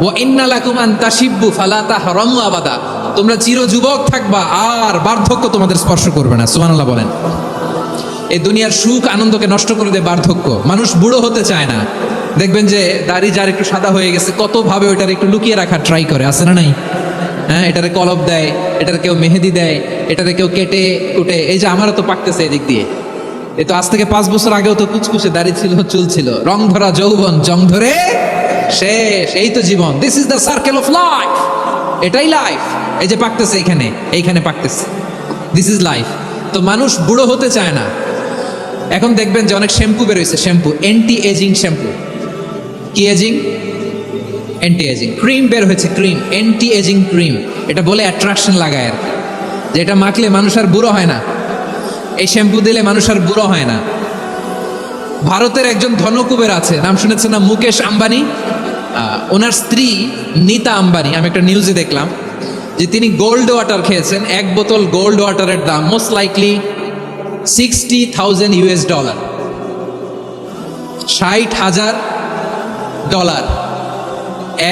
ওয়া ইন্না লাকুম আন তাশিব্বু ফালা তাহরামু আবাদা, তোমরা চির যুবক থাকবা, আর বার্ধক্য তোমাদের স্পর্শ করবে না। সুবহানাল্লাহ বলেন। এই দুনিয়ার সুখ আনন্দকে নষ্ট করে দেয় বার্ধক্য। মানুষ বুড়ো হতে চায় না। দেখবেন যে দাড়ি যার একটু সাদা হয়ে গেছে কত ভাবে ওইটার একটু লুকিয়ে রাখার ট্রাই করে, আছে না নাই? হ্যাঁ, এটারে কলব দেয়, এটারে কেউ মেহেদি দেয়, এটারে কেউ কেটে কুটে। এই যে আমারও তো পাকতেছে এদিক দিয়ে, এ তো আজ থেকে 5 বছর আগেও তো কুচকুচে দাড়ি ছিল, চুল ছিল, রং ধরা যৌবন, জং ধরে শেষ। এই তো জীবন, this is the circle of life, এটাই লাইফ। এই যে পাকতেছে এইখানে পাকতেছে, দিস ইজ লাইফ। তো মানুষ বুড়ো হতে চায় না। এখন দেখবেন যে অনেক শ্যাম্পু বেরোয়েছে, শ্যাম্পু, অ্যান্টি এজিং শ্যাম্পু। কি এজিং? Anti aging. ক্রিম বের হয়েছে, ক্রিম, অ্যান্টি এজিং ক্রিম। এটা বলে অ্যাট্রাকশন লাগায় আর কি, যে এটা মাখলে মানুষ আর বুড়ো হয় না, এই শ্যাম্পু দিলে মানুষ আর বুড়ো হয় না। ভারতের একজন ধনকুবের আছে, নাম শুনেছেন না? মুকেশ আম্বানি। ওনার স্ত্রী নীতা আম্বানি, আমি একটা নিউজে দেখলাম যে তিনি গোল্ড ওয়াটার খেয়েছেন। 1 বোতল গোল্ড ওয়াটারের দাম মোস্ট লাইকলি $60,000 $60,000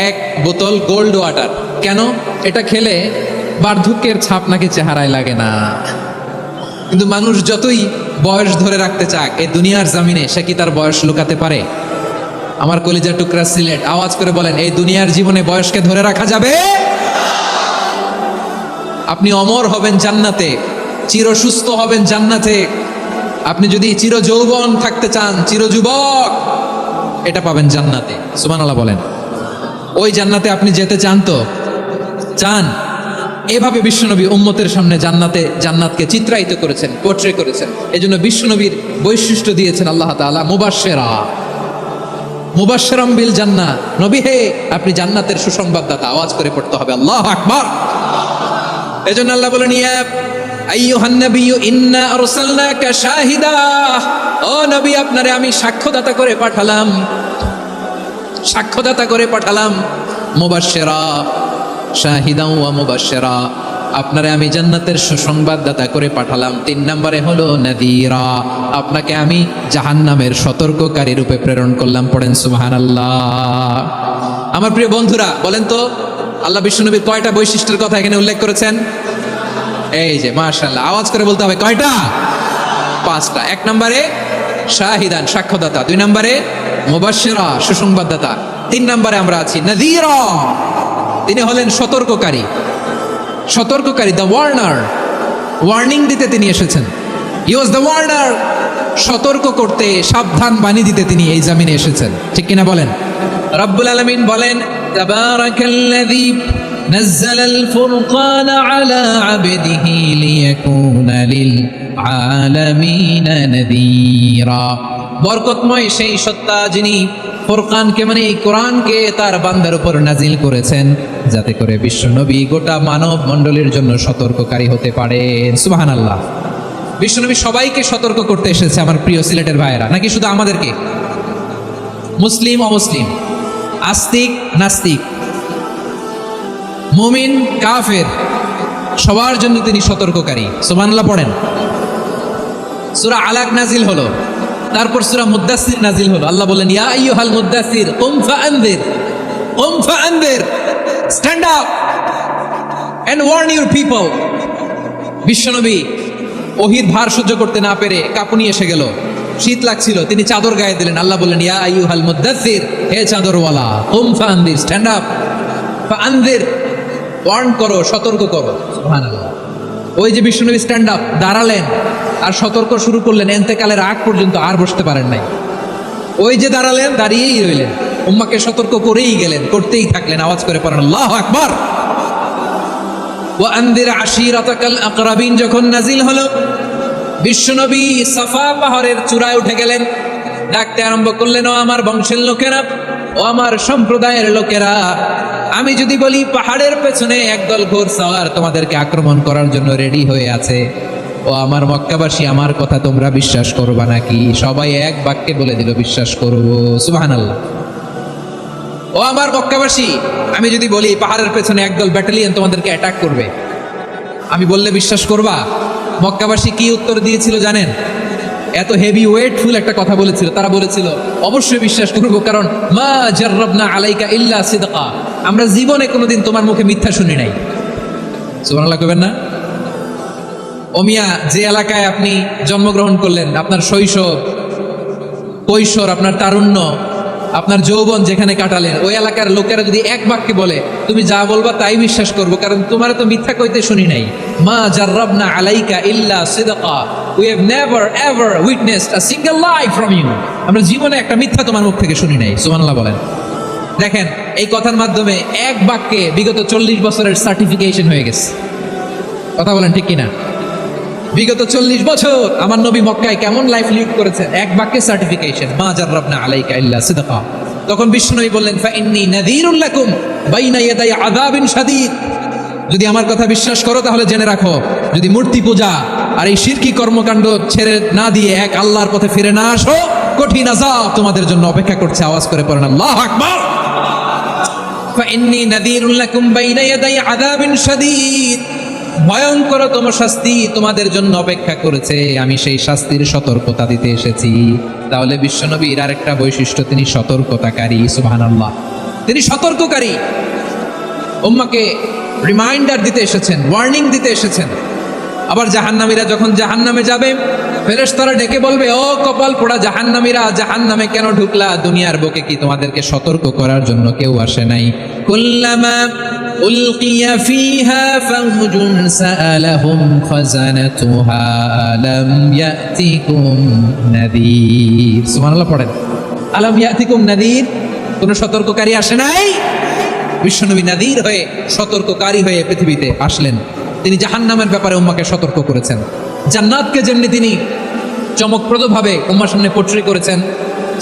1 বোতল গোল্ড ওয়াটার। কেন? এটা খেলে বার্ধক্যের ছাপ নাকি চেহারায় লাগে না। কিন্তু মানুষ যতই বয়স ধরে রাখতে চাক এই দুনিয়ার জামিনে, সে কি তার বয়স লুকাতে পারে? আমার কলিজা টুকরা সিলেট, আওয়াজ করে বলেন, এই দুনিয়ার জীবনে বয়সকে ধরে রাখা যাবে? আপনি অমর হবেন জান্নাতে, চির সুস্থ হবেন জান্নাতে। আপনি যদি চির যৌবন থাকতে চান, চির যুবক, এটা পাবেন জান্নাতে। সুবহানাল্লাহ বলেন। ওই জান্নাতে আপনি যেতে চান তো? চান? এভাবে বিশ্বনবী উম্মতের সামনে জান্নাতকে চিত্রায়িত করেছেন, পোর্ট্রে করেছেন। এজন্য বিশ্বনবীর বৈশিষ্ট্য দিয়েছেন আল্লাহ তাআলা মুবাশশিরাম বিল জান্নাহ। নবী হে, আপনি জান্নাতের সুসংবাদদাতা। আওয়াজ করে পড়তে হবে আল্লাহু আকবার। এজন্য আল্লাহ বলেন, ইয়া আইয়ুহান নাবিয়্যু ইন্না আরসালনাকা শাহিদা। ও নবী, আপনারে আমি সাক্ষ্যদাতা করে পাঠালাম। মুবাশশিরা, শাহিদা ওয়া মুবাশশিরা, আপনারে আমি জান্নাতের সুসংবাদদাতা করে পাঠালাম। 3 নম্বরে হলো নাযীরা, আপনাকে আমি জাহান্নামের সতর্ককারী রূপে প্রেরণ করলাম। পড়েন সুবহানাল্লাহ। আমার প্রিয় বন্ধুরা, বলেন তো আল্লাহ বিশ্বনবীর কয়টা বৈশিষ্ট্যের কথা এখানে উল্লেখ করেছেন? এই যে মাশাআল্লাহ, আওয়াজ করে বলতে হবে, কয়টা? 5টা। 1 নম্বরে শাহিদান, সাক্ষ্যদাতা। 2 নম্বরে মুবাশশিরা, সুসংবাদদাতা। 3 নম্বরে আমরা আছি নাযীরা, তিনি হলেন সতর্ককারী, দ্য ওয়ার্নার। ওয়ার্নিং দিতে তিনি এসেছেন। হি ওয়াজ দ্য ওয়ার্নার, সতর্ক করতে, সাবধান বাণী দিতে তিনি এই জমিনে এসেছেন। ঠিক কিনা বলেন? রব্বুল আলামিন বলেন, তাবারাকাল্লাযী নাযালাল ফুরকানা আলা আবদিহি লিয়াকুনা লিল আলামিনা নাযীরা। বরকতময় সেই সত্তা যিনি ফুরকানকে, মানে এই কোরআনকে তার বান্দার উপর নাজিল করেছেন, যাতে করে বিশ্বনবী গোটা মানব মণ্ডলীর জন্য সতর্ককারী হতে পারেন। সুবহানাল্লাহ। বিশ্বনবী সবাইকে সতর্ক করতে এসেছে, আমার প্রিয় সিলেটের ভাইয়েরা। নাকি শুধু আমাদেরকে? মুসলিম অমুসলিম, আস্তিক নাস্তিক, মুমিন কাফের, সবার জন্য তিনি সতর্ককারী। সুবহানাল্লাহ পড়েন। সূরা আলাক নাজিল হলো, তারপর সূরা মুদ্দাসির নাজিল হলো। আল্লাহ বলেন, ইয়া আইয়ুহাল মুদ্দাসির কুম ফাআনদির, stand up and warn your people. বিশ্বনবী ওহীর ভার সহ্য করতে না পেরে কাঁপুনি এসে গেল, শীত লাগছিল, তিনি চাদর গায়ে দিলেন। আল্লাহ বললেন, ইয়া আইয়ুহাল মুদ্দাসির, হে চাদরওয়ালা, কুম ফাআনদির, স্ট্যান্ড আপ, ফাআনদির, ওয়ার্ন করো, সতর্ক করো। সুবহানাল্লাহ। ওই যে বিশ্বনবী স্ট্যান্ড আপ, দাঁড়ালেন আর সতর্ক শুরু করলেন, এন্তেকালের আগ পর্যন্ত আর বসতে পারেন নাই। ওই যে দাঁড়ালেন, দাঁড়িয়েই রইলেন, উম্মাকে সতর্ক করেই গেলেন, করতেই থাকলেন। আওয়াজ করে পড়েন আল্লাহু আকবার। ওয়া আনদির আশীরাতাকাল আকরাবিন যখন নাজিল হলো, বিশ্বনবী সাফা পাহাড়ের চূড়ায় উঠে গেলেন, ডাকতে আরম্ভ করলেন, ও আমার বংশের লোকেরা, ও আমার সম্প্রদায়ের লোকেরা, আমি যদি বলি পাহাড়ের পেছনে একদল ঘোড়সওয়ার তোমাদেরকে আক্রমণ করার জন্য রেডি হয়ে আছে, ও আমার মক্কাবাসী, আমার কথা তোমরা বিশ্বাস করবা নাকি? সবাই এক বাক্যে বলে দিল, বিশ্বাস করব। সুবহানাল্লাহ। ও আমার মক্কাবাসী, আমি যদি বলি পাহাড়ের পেছনে একদল ব্যাটালিয়ন তোমাদেরকে অ্যাটাক করবে, আমি বললে বিশ্বাস করবা? মক্কাবাসী কি উত্তর দিয়েছিল জানেন? এত হেভি ওয়েটফুল একটা কথা বলেছিল। তারা বলেছিল, অবশ্যই বিশ্বাস করবো, কারণ মা জাররাবনা আলাইকা ইল্লা সিদকা, আমরা জীবনে কোনোদিন তোমার মুখে মিথ্যা শুনি নাই। সুবহানাল্লাহ কইবেন না? ওমিয়া, যে এলাকায় আপনি জন্মগ্রহণ করলেন, আপনার শৈশব, কৈশোর, আপনার তারুণ্য, আপনার যৌবন যেখানে কাটালেন ওই এলাকার লোকেরা যদি এক বাক্যে বলে তুমি যা বলবা তাই বিশ্বাস করবো, কারণ তোমার তো মিথ্যা কইতে শুনি নাই। মা জাররাবনা আলাইকা ইল্লা সিদকা, we have never ever witnessed a single lie from you. আমরা জীবনে একটা মিথ্যা তোমার মুখ থেকে শুনি নাই। সুবহানাল্লাহ বলেন। দেখেন এই কথার মাধ্যমে এক বাক্যে বিগত 40 বছরের সার্টিফিকেশন হয়ে গেছে। কথা বলেন ঠিক কিনা? বিগত 40 বছর আমার নবী মক্কায় কেমন লাইফ লিড করেছেন, এক বাক্যে সার্টিফিকেশন, মা জাররাবনা আলাইকা ইল্লা সিদকা। তখন বিষ্ণুনবী বললেন ফাইন্নী নাযীরুল লাকুম বাইনা ইয়াদাই আযাবিন শাদীদ। যদি আমার কথা বিশ্বাস করো তাহলে জেনে রাখো, যদি মূর্তি পূজা আর এই শিরকি কর্মকাণ্ড ছেড়ে না দিয়ে এক আল্লাহর পথে ফিরে না আসো, কঠিন আযাব তোমাদের জন্য অপেক্ষা করছে। আওয়াজ করে পড়েন আল্লাহু আকবার। ফাইন্নী নাযীরুল লাকুম বাইনা ইয়াদাই আযাবিন শাদীদ, ভয়ঙ্করতম শাস্তি তোমাদের জন্য অপেক্ষা করেছে, আমি সেই শাস্তির সতর্কতা দিতে এসেছি। তাহলে বিশ্বনবীর আরেকটা বৈশিষ্ট্য, তিনি সতর্কতাকারী। সুবহানাল্লাহ, তিনি সতর্ককারী। উম্মাহকে রিমাইন্ডার দিতে এসেছেন, ওয়ার্নিং দিতে এসেছেন। আবার জাহান্নামীরা যখন জাহান্নামে যাবে, ফেরেশতারা ডেকে বলবে, ও কপাল পোড়া জাহান্নামীরা, জাহান্নামে কেন ঢুকলা? দুনিয়ার বুকে কি তোমাদেরকে সতর্ক করার জন্য কেউ আসে নাই? কুল্লামা উলকিয়া ফিহা ফাউজুন সাআলাহুম খাজানাতুহা আলাম ইয়াতিকুম নাযীর। সুবহানাল্লাহ পড়েন, আলাম ইয়াতিকুম নাযীর, কোন সতর্ককারী আসে নাই? বিশ্বনবী নাযীর হয়ে, সতর্ককারী হয়ে পৃথিবীতে আসলেন। তিনি জাহান্নামের ব্যাপারে উম্মাকে সতর্ক করেছেন। জান্নাতকে যেমনি তিনি চমকপ্রদভাবে উম্মার সামনে পোট্রে করেছেন,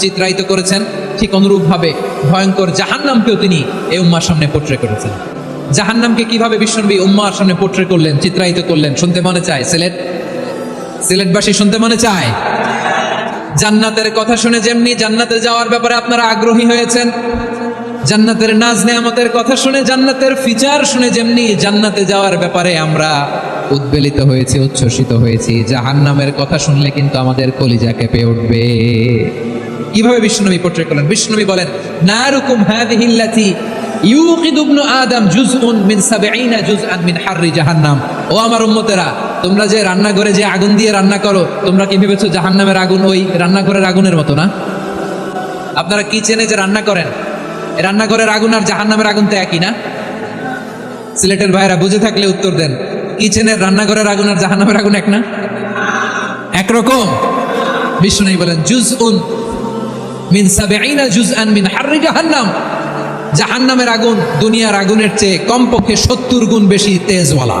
চিত্রায়িত করেছেন, ঠিক অনুরূপভাবে ভয়ঙ্কর জাহান্নামকেও তিনি এই উম্মার সামনে পোট্রে করেছেন। জাহান্নামকে কিভাবে বিশ্বনবী উম্মার সামনে পোট্রে করলেন, চিত্রায়িত করলেন, শুনতে মনে চায়? সিলেটবাসী শুনতে মনে চায়? জান্নাতের কথা শুনে যেমনি জান্নাতে যাওয়ার ব্যাপারে আপনারা আগ্রহী হয়েছেন, জান্নাতের নাজ নেয়ামতের কথা শুনে, জান্নাতের ফিচার শুনে যেমনি জান্নাতে যাওয়ার ব্যাপারে আমরা উদ্বেলিত হয়েছি, উচ্ছ্বসিত হয়েছি, জাহান্নামের কথা শুনলে কিন্তু আমাদের কলিজা কেঁপে উঠবে। কিভাবে বিশ্বনবী পোট্রে করলেন? বিশ্বনবী বলেন, নারুকুম হাযিহি আল্লাতী ইউকিদু ইবনু আদম জুজউন মিন 70 জুজআন মিন হাররি জাহান্নাম। ও আমার উম্মতেরা, তোমরা যে রান্নাঘরে যে আগুন দিয়ে রান্না করো, তোমরা কি ভেবেছো জাহান্নামের আগুন ওই রান্নাঘরের আগুনের মতো না? আপনারা কিচেনে যে রান্না করেন, রান্নাঘরের আগুন আর জাহান্নামের আগুন তো একই না? সিলেটের ভাইরা বুঝে থাকলে উত্তর দেন। কিচেনের রান্নাঘরের আগুন আর জাহান্নামের আগুন এক না? একরকম? বিষ্ণু বলেন জুজউন মিন 70 জুজআন মিন হাররি জাহান্নাম। জাহান্নামের আগুন দুনিয়ার আগুনের চেয়ে কমপক্ষে 70 গুণ বেশি তেজওয়ালা।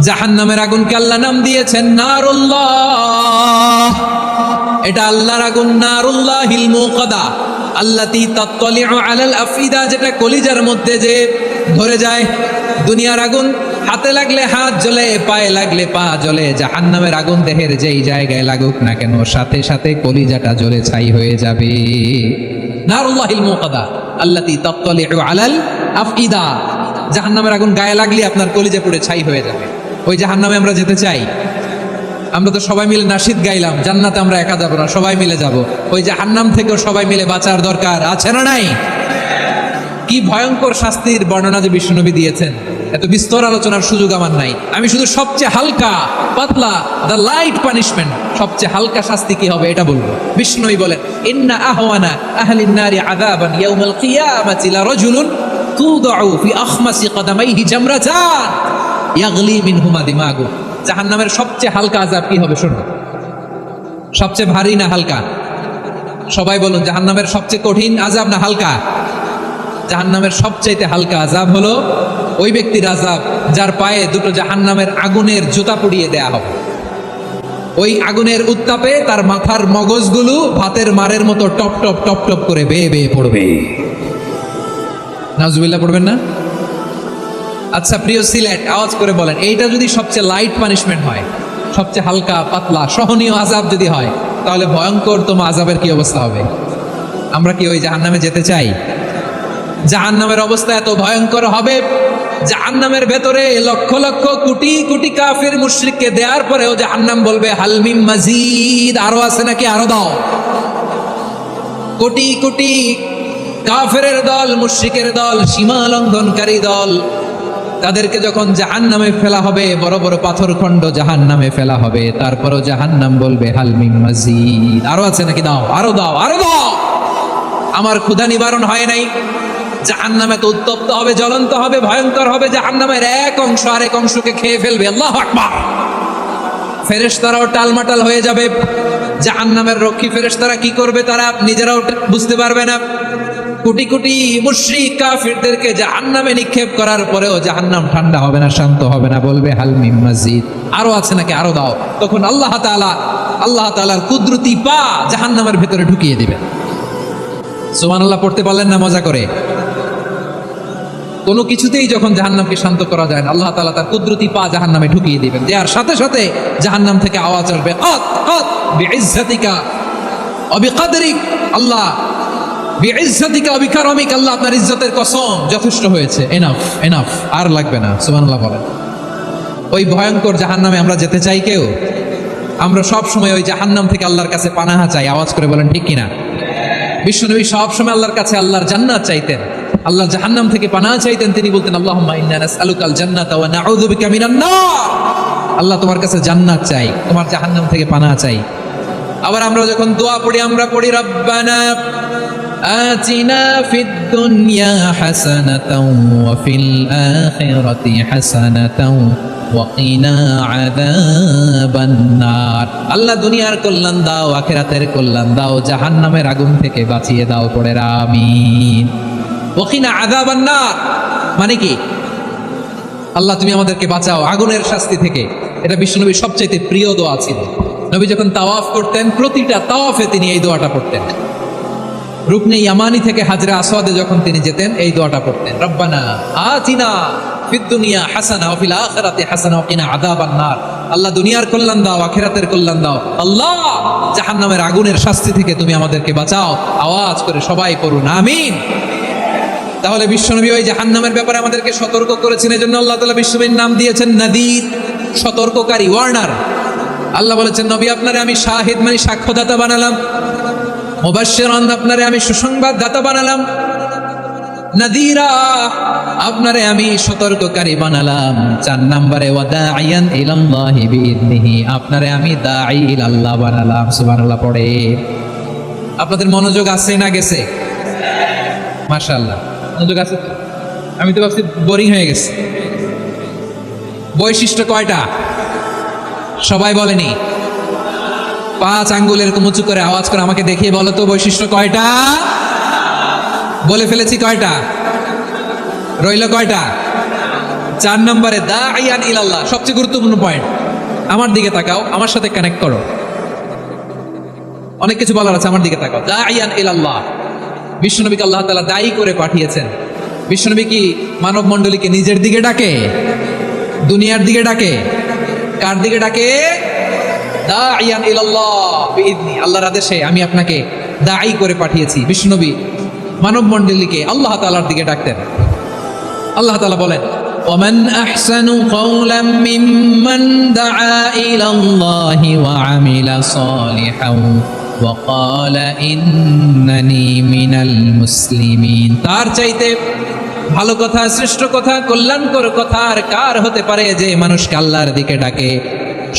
জাহান্নামের আগুনকে আল্লাহ নাম দিয়েছেন নারুল্লাহ। এটা আল্লাহর আগুন, নারুল্লাহিল মুকাদা আল্লাতী তাত্তালিউ আলাল আফিদা, যেটা কলিজার মধ্যে যে ধরে যায়। দুনিয়ার আগুন হাতে লাগলে হাত জ্বলে, পায়ে লাগলে পা জ্বলে, জাহান্নামের আগুন দেহের যেই জায়গায় লাগুক না কেন সাথে সাথে কলিজাটা জ্বলে ছাই হয়ে যাবে। নারুল্লাহিল মুকাদা আল্লাতী তাত্তালিউ আলাল আফিদা, জাহান্নামের আগুন গায়ে লাগলে আপনার কলিজা পুড়ে ছাই হয়ে যাবে। ওই জাহান্নামে আমরা যেতে চাই? আমরা তো সবাই মিলে নাশিদ গাইলাম, জান্নাতে আমরা একা যাবো না, সবাই মিলে যাব। ওই জাহান্নাম থেকেও সবাই মিলে বাঁচার দরকার আছে না নাই? কি ভয়ঙ্কর শাস্তির বর্ণনা যে বিশ্বনবী দিয়েছেন, এত বিস্তর আলোচনার সুযোগ আমার নাই। আমি শুধু সবচেয়ে হালকা পাতলা, দ্য লাইট পানিশমেন্ট, সবচেয়ে হালকা শাস্তি কি হবে এটা বলবো। বিশ্বনবী বলেন, ইন্না আহওয়ানা আহলিন নারি আযাবান ইয়াউমাল কিয়ামাতি লারাজুলুন তুদাউ ফি আখমাসি কদামাইহি জামরাতান ইয়াগলি মিনহুমা দিমাগু। জাহান্নামের সবচেয়ে হালকা আযাব কি হবে শুনুন। সবচেয়ে ভারী না হালকা? সবাই বলুন, জাহান্নামের সবচেয়ে কঠিন আযাব না হালকা? জাহান্নামের সবচাইতে হালকা আযাব হলো ওই ব্যক্তির আযাব যার পায়ে দুটো জাহান্নামের আগুনের জুতা পরিয়ে দেয়া হবে। ওই আগুনের উত্তাপে তার মাথার মগজগুলো ভাতের মারের মতো টপ টপ টপ টপ করে বেয়ে বেয়ে পড়বে। নাউজুবিল্লাহ পড়বেন না? আচ্ছা প্রিয় সিলেট, আওয়াজ করে বলেন, এইটা যদি সবচেয়ে লাইট পানিশমেন্ট হয়, সবচেয়ে হালকা পাতলা সহনীয় আযাব যদি হয়, তাহলে ভয়ঙ্করতম আযাবের কি অবস্থা হবে? আমরা কি ওই জাহান্নামে যেতে চাই? জাহান্নামের অবস্থা এত ভয়ঙ্কর হবে, জাহান্নামের ভেতরে লক্ষ লক্ষ কোটি কোটি কাফির মুশরিককে দেওয়ার পরেও জাহান্নাম বলবে হাল মিন মাজিদ, আরো আছে নাকি, আরো দাও। কোটি কোটি কাফেরের দল, মুশরিকের দল, সীমা লঙ্ঘনকারী দল, তাদেরকে যখন জাহান্নামে ফেলা হবে, বড় বড় পাথরখণ্ড জাহান্নামে ফেলা হবে, তারপরও জাহান্নাম বলবে হাল মিন মাজিদ, আরো আছে নাকি, দাও, আরো দাও, আরো দাও। আমার ক্ষুধা নিবারণ হয় নাই। জাহান্নাম এত উত্তপ্ত হবে, জ্বলন্ত হবে, ভয়ঙ্কর হবে, জাহান্নামের এক অংশ আরেক অংশকে খেয়ে ফেলবে। আল্লাহু আকবার। ফেরেশতারাও টালমাটাল হয়ে যাবে। জাহান্নামের রক্ষী ফেরেশতারা কি করবে তারা নিজেরাও বুঝতে পারবে না। কোটি কোটি মুশরিক কাফিরদেরকে জাহান্নামে নিক্ষেপ করার পরেও জাহান্নাম ঠান্ডা হবে না, শান্ত হবে না, বলবে হাল মিন মাজিদ, আরো আছে নাকি, আরো দাও। তখন আল্লাহ তাআলার কুদরতি পা জাহান্নামের ভেতরে ঢুকিয়ে দিবেন। সুবহানাল্লাহ পড়তে পারলেন না মজা করে? কোনো কিছুতেই যখন জাহান্নামকে শান্ত করা যায় না, আল্লাহ তাআলা তার কুদরতি পা জাহান্নামে ঢুকিয়ে দিবেন। দেওয়ার সাথে সাথে জাহান্নাম থেকে আওয়াজ আসবে, আত আত বিইজ্জাতিকা ওয়া বিকদরিক, আল্লাহ বিইজ্জাতিকা ওয়া বিকারমিক, আল্লাহ আপনার ইজ্জতের কসম, যথেষ্ট হয়েছে, এনাফ এনাফ, আর লাগবে না। সুবহানাল্লাহ বলেন। ওই ভয়ঙ্কর জাহান্নামে আমরা যেতে চাই কেউ? আমরা সব সময় ওই জাহান্নাম থেকে আল্লাহর কাছে পানাহা চাই। আওয়াজ করে বলেন ঠিক কিনা? বিশ্বনবী সব সময় আল্লাহর কাছে আল্লাহর জান্নাত চাইতেন, আল্লাহর জাহান্নাম থেকে পানাহ চাইতেন। তিনি বলতেন আল্লাহুম্মা ইন্না নাসআলুকাল জান্নাতা ওয়া নাউযু বিকা মিনান নার। আল্লাহ তোমার কাছে জান্নাত চাই, তোমার জাহান্নাম থেকে পানাহ চাই। আবার আমরা যখন দোয়া পড়ি আমরা পড়ি রব্বানা আতিনা ফিদ দুনিয়া হাসানাতাও ওয়া ফিল আখিরাতি হাসানাতাও ওয়া কিনা আযাবান নার। আল্লাহ দুনিয়ার কল্যাণ দাও, আখিরাতের কল্যাণ দাও, জাহান্নামের আগুন থেকে বাঁচিয়ে দাও, পড়ে আমিন। ওয়া কিনা আযাবান নার মানে কি? আল্লাহ তুমি আমাদেরকে বাঁচাও আগুনের শাস্তি থেকে। এটা বিশ্বনবীর সবচেয়ে প্রিয় দোয়া ছিল। নবী যখন তাওয়াফ করতেন প্রতিটা তাওয়াফে তিনি এই দোয়াটা পড়তেন। রুকনে ইয়ামানি থেকে হাজরে আসওয়াদে যখন তিনি যেতেন এই দোয়াটা পড়তেন, রব্বানা আতিনা ফিদ দুনিয়া হাসানা ওয়া ফিল আখিরাতি হাসানা ওয়া কিনা আযাবান নার। আল্লাহ দুনিয়ার কল্যাণ দাও, আখিরাতের কল্যাণ দাও, আল্লাহ জাহান্নামের আগুনের শাস্তি থেকে তুমি আমাদেরকে বাঁচাও। আওয়াজ করে সবাই পড়ুন আমিন। তাহলে বিশ্বনবী ওই জাহান্নামের ব্যাপারে আমাদেরকে সতর্ক করেছেন। এজন্য আল্লাহ তাআলা বিশ্বনবীর নাম দিয়েছেন নাদির, সতর্ককারী, ওয়ার্নার। আল্লাহ বলেছেন নবী আপনারে আমি শাহিদ মানে সাক্ষ্যদাতা বানালাম, মুবাশশিরান আপনারে আমি সুসংবাদ দাতা বানালাম, নাদিরা আপনারে আমি সতর্ককারী বানালাম। 4 নম্বরে ওয়া দাঈয়ান ইলাল্লাহি বিইذনিহি, আপনারে আমি দাঈ ইলাল্লাহ বানালাম। সুবহানাল্লাহ পড়ে। আপনাদের মনোযোগ আছে না গেছে? মাশাআল্লাহ মনোযোগ আছে। আমি তো ভাবছি বোরিং হয়ে গেছে। বৈশিষ্ট্য কয়টা সবাই বলেনি? 5 আঙ্গুল এরকম উঁচু করে আওয়াজ করে আমাকে দেখিয়ে বলো তো বৈশিষ্ট্য কয়টা? বলে ফেলেছি কয়টা? রইল কয়টা? 4 নম্বরে দাঈয়ান ইলাল্লাহ, সবচেয়ে গুরুত্বপূর্ণ পয়েন্ট। আমার দিকে তাকাও, আমার সাথে কানেক্ট করো। অনেক কিছু বলার আছে, আমার দিকে তাকাও। দাঈয়ান ইলাল্লাহ, বিশ্বনবীকে আল্লাহ তাআলা দায়ী করে পাঠিয়েছেন। বিশ্বনবী কি মানব মণ্ডলীকে নিজের দিকে ডাকে? দুনিয়ার দিকে ডাকে? কার দিকে ডাকে? দাঈয়ান ইলাল্লাহ বিইذনি, আল্লাহর আদেশে আমি আপনাকে দায়ী করে পাঠিয়েছি। বিশ্বনবী মানব মণ্ডলীকে আল্লাহ তাআলার দিকে ডাকতেন। আল্লাহ তাআলা বলেন ওয়ামান আহসানু কাওলাম মিম্মান দাআ ইলাল্লাহি ওয়া আমিলা সালিহান ওয়া ক্বালা ইন্নানি মিনাল মুসলিমিন। তার চাইতে ভালো কথা, শ্রেষ্ঠ কথা, কল্যাণকর কথা আর কার হতে পারে যে মানুষকে আল্লাহর দিকে ডাকে,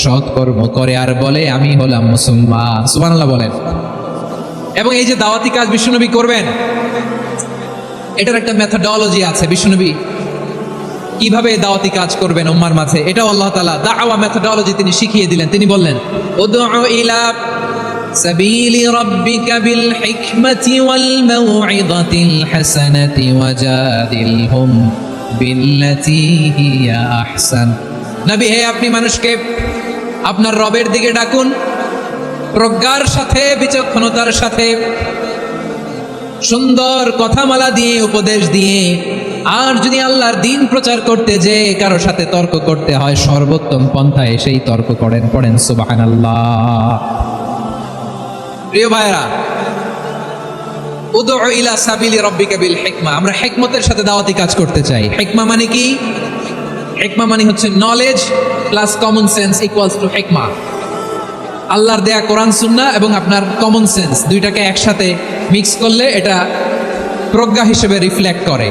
সৎকর্ম করে আর বলে আমি হলাম মুসলমান। সুবহানাল্লাহ বলেন। এবং এই যে দাওয়াতি কাজ বিশ্বনবী করবেন, এটার একটা মেথডোলজি আছে। বিশ্বনবী কিভাবে দাওয়াতি কাজ করবেন উম্মার মাঝে, এটাও আল্লাহ তাআলা দাওয়া মেথডোলজি তিনি শিখিয়ে দিলেন। তিনি বললেন উদউ ইলা সাবিলি রাব্বিকা বিল হিকমাতি ওয়াল মাউইযাতিল হাসানাতি ওয়াজাদিলহুম বিল্লাতী হিয়া আহসান। নবী হে, আপনি মানুষকে আপনার রবের দিকে ডাকুন প্রজ্ঞার সাথে, বিচক্ষণতার সাথে, সুন্দর কথামালা দিয়ে, উপদেশ দিয়ে। আর যদি আল্লাহর দ্বীন প্রচার করতে যে কারো সাথে তর্ক করতে হয়, সর্বোত্তম পন্থায় সেই তর্ক করেন। পড়েন সুবহানাল্লাহ। প্রিয় ভাইরা, উদউ ইলা সাবিলি রাব্বিকা বিল হিকমা, আমরা হিকমতের সাথে দাওয়াতি কাজ করতে চাই। হিকমা মানে কি? হিকমা মানে হচ্ছে knowledge plus common sense equals to হিকমা। আল্লাহর দেয়া কোরআন সুন্নাহ এবং আপনার কমন সেন্স দুইটাকে একসাথে মিক্স করলে এটা প্রজ্ঞা হিসেবে রিফ্লেক্ট করে।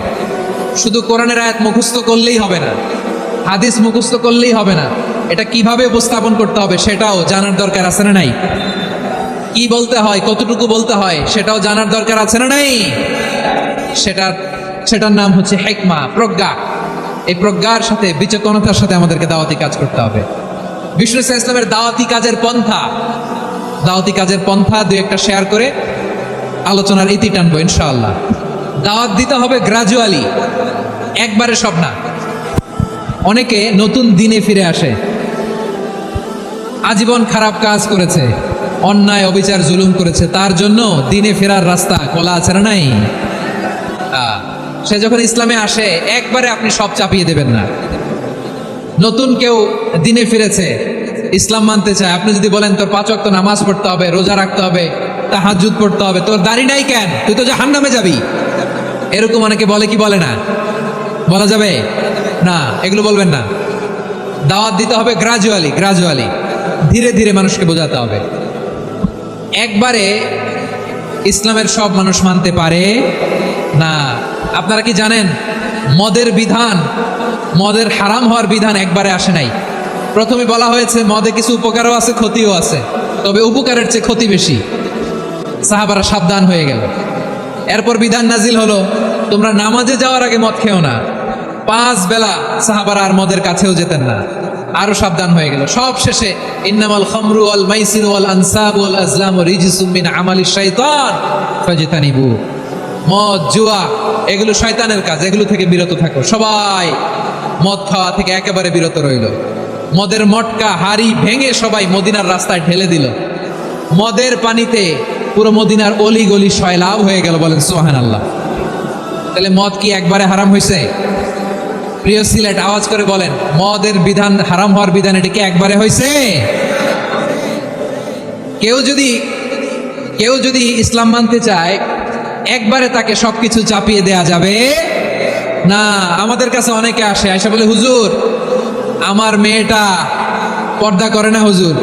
শুধু কোরআনের আয়াত মুখস্থ করলেই হবে না, হাদিস মুখস্থ করলেই হবে না, এটা কিভাবে উপস্থাপন করতে হবে সেটাও জানার দরকার আছে না নাই? কি বলতে হয়, কতটুকু বলতে হয় সেটাও জানার দরকার আছে না নাই? সেটার নাম হচ্ছে হিকমা, প্রজ্ঞা। এই প্রজ্ঞার সাথে বিচক্ষণতার সাথে আমাদেরকে দাওয়াতি কাজ করতে হবে। বিষ্ণু ইসলামের দাওয়াতি কাজের পন্থা দুই একটা শেয়ার করে আলোচনার ইতি টানবো ইনশাআল্লাহ। দাওয়াত দিতে হবে গ্রাজুয়ালি, একবারে সব না। অনেকে নতুন দিনে ফিরে আসে, আজীবন খারাপ কাজ করেছে, অন্যায় অবিচার জুলুম করেছে, তার জন্য দিনে ফেরার রাস্তা খোলা আছে না নাই? সে যখন ইসলামে আসে একবারে আপনি সব চাপিয়ে দেবেন না। নতুন কেউ দিনে ফিরেছে, ইসলাম মানতে চায়, আপনি যদি বলেন তোর 5 ওয়াক্ত নামাজ পড়তে হবে, রোজা রাখতে হবে, তাহাজ্জুদ পড়তে হবে, তোর দাড়ি নাই কেন, তুই তো জাহান্নামে যাবি, এরকম অনেকে বলে কি বলে না? বলা যাবে না, এগুলো বলবেন না। দাওয়াত দিতে হবে গ্রাজুয়ালি, ধীরে ধীরে মানুষকে বোঝাতে হবে। একবারে ইসলামের সব মানুষ মানতে পারে না। আপনারা কি জানেন মদের হারাম হওয়ার বিধান একবারে আসে নাই। প্রথমে বলা হয়েছে মদে কিছু উপকারও আছে, ক্ষতিও আছে, তবে উপকারের চেয়ে ক্ষতি বেশি। সাহাবারা সাবধান হয়ে গেল। এরপর বিধান নাজিল হলো, তোমরা নামাজে যাওয়ার আগে মদ খেও না। 5 বেলা সাহাবারা আর মদের কাছেও যেতেন না, আরো সাবধান হয়ে গেল। সব শেষে ইন্নামাল খামরু ওয়াল মাইসিরু ওয়াল আনসাবু ওয়াল আজলামু রিজসুম মিন আমালিশ শাইতান ফাজতানিবু। মদ, জুয়া এগুলো শয়তানের কাজ, এগুলো থেকে বিরত থাকো। সবাই মদ খাওয়া থেকে একেবারে বিরত রইল। মদের মটকা হাড়ি ভেঙে সবাই মদিনার রাস্তায় ঢেলে দিল। মদের পানিতে পুরো মদিনার অলি গলি সয়লাভ হয়ে গেল। বলেন সুবহানাল্লাহ। তাহলে মদ কি একবারে হারাম হয়েছে? প্রিয় সিলেট, আওয়াজ করে বলেন, মদের বিধান, হারাম হওয়ার বিধান এটা কি একবারে হয়েছে? কেউ যদি ইসলাম মানতে চায় একবারে তাকে সবকিছু চাপিয়ে দেয়া যাবে না। আমাদের কাছে অনেকে আসে, আয়সা বলে, হুজুর আমার মেয়েটা পর্দা করে না, হুজুর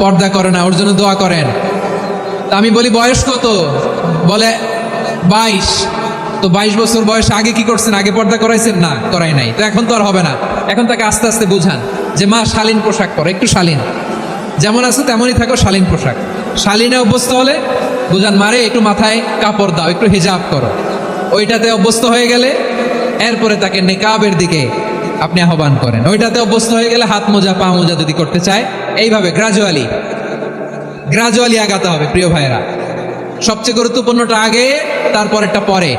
পর্দা করে না, ওর জন্য দোয়া করেন। তা আমি বলি বয়স কত? বলে 22। তো 22 বছর বয়স আগে কি করছেন? আগে পর্দা করাইছেন? না, করাই নাই। তো এখন তো আর হবে না। এখন তাকে আস্তে আস্তে বুঝান যে মা শালীন পোশাক পরো, একটু শালীন, যেমন আছো তেমনই থাকো, শালীন পোশাক। শালীনে অভ্যস্ত হলে বুঝান, মারে একটু মাথায় কাপড় দাও, একটু হিজাব করো। ওইটাতে অভ্যস্ত হয়ে গেলে এরপরে তাকে নিকাবের দিকে আপনি আহ্বান করেন। ওইটাতে অভ্যস্ত হয়ে গেলে হাত মোজা, পা মোজা যদি করতে চায়, এইভাবে গ্রাজুয়ালি আগাতে হবে। প্রিয় ভাইয়েরা, সবচেয়ে গুরুত্বপূর্ণটা আগে, তারপরেরটা পরে।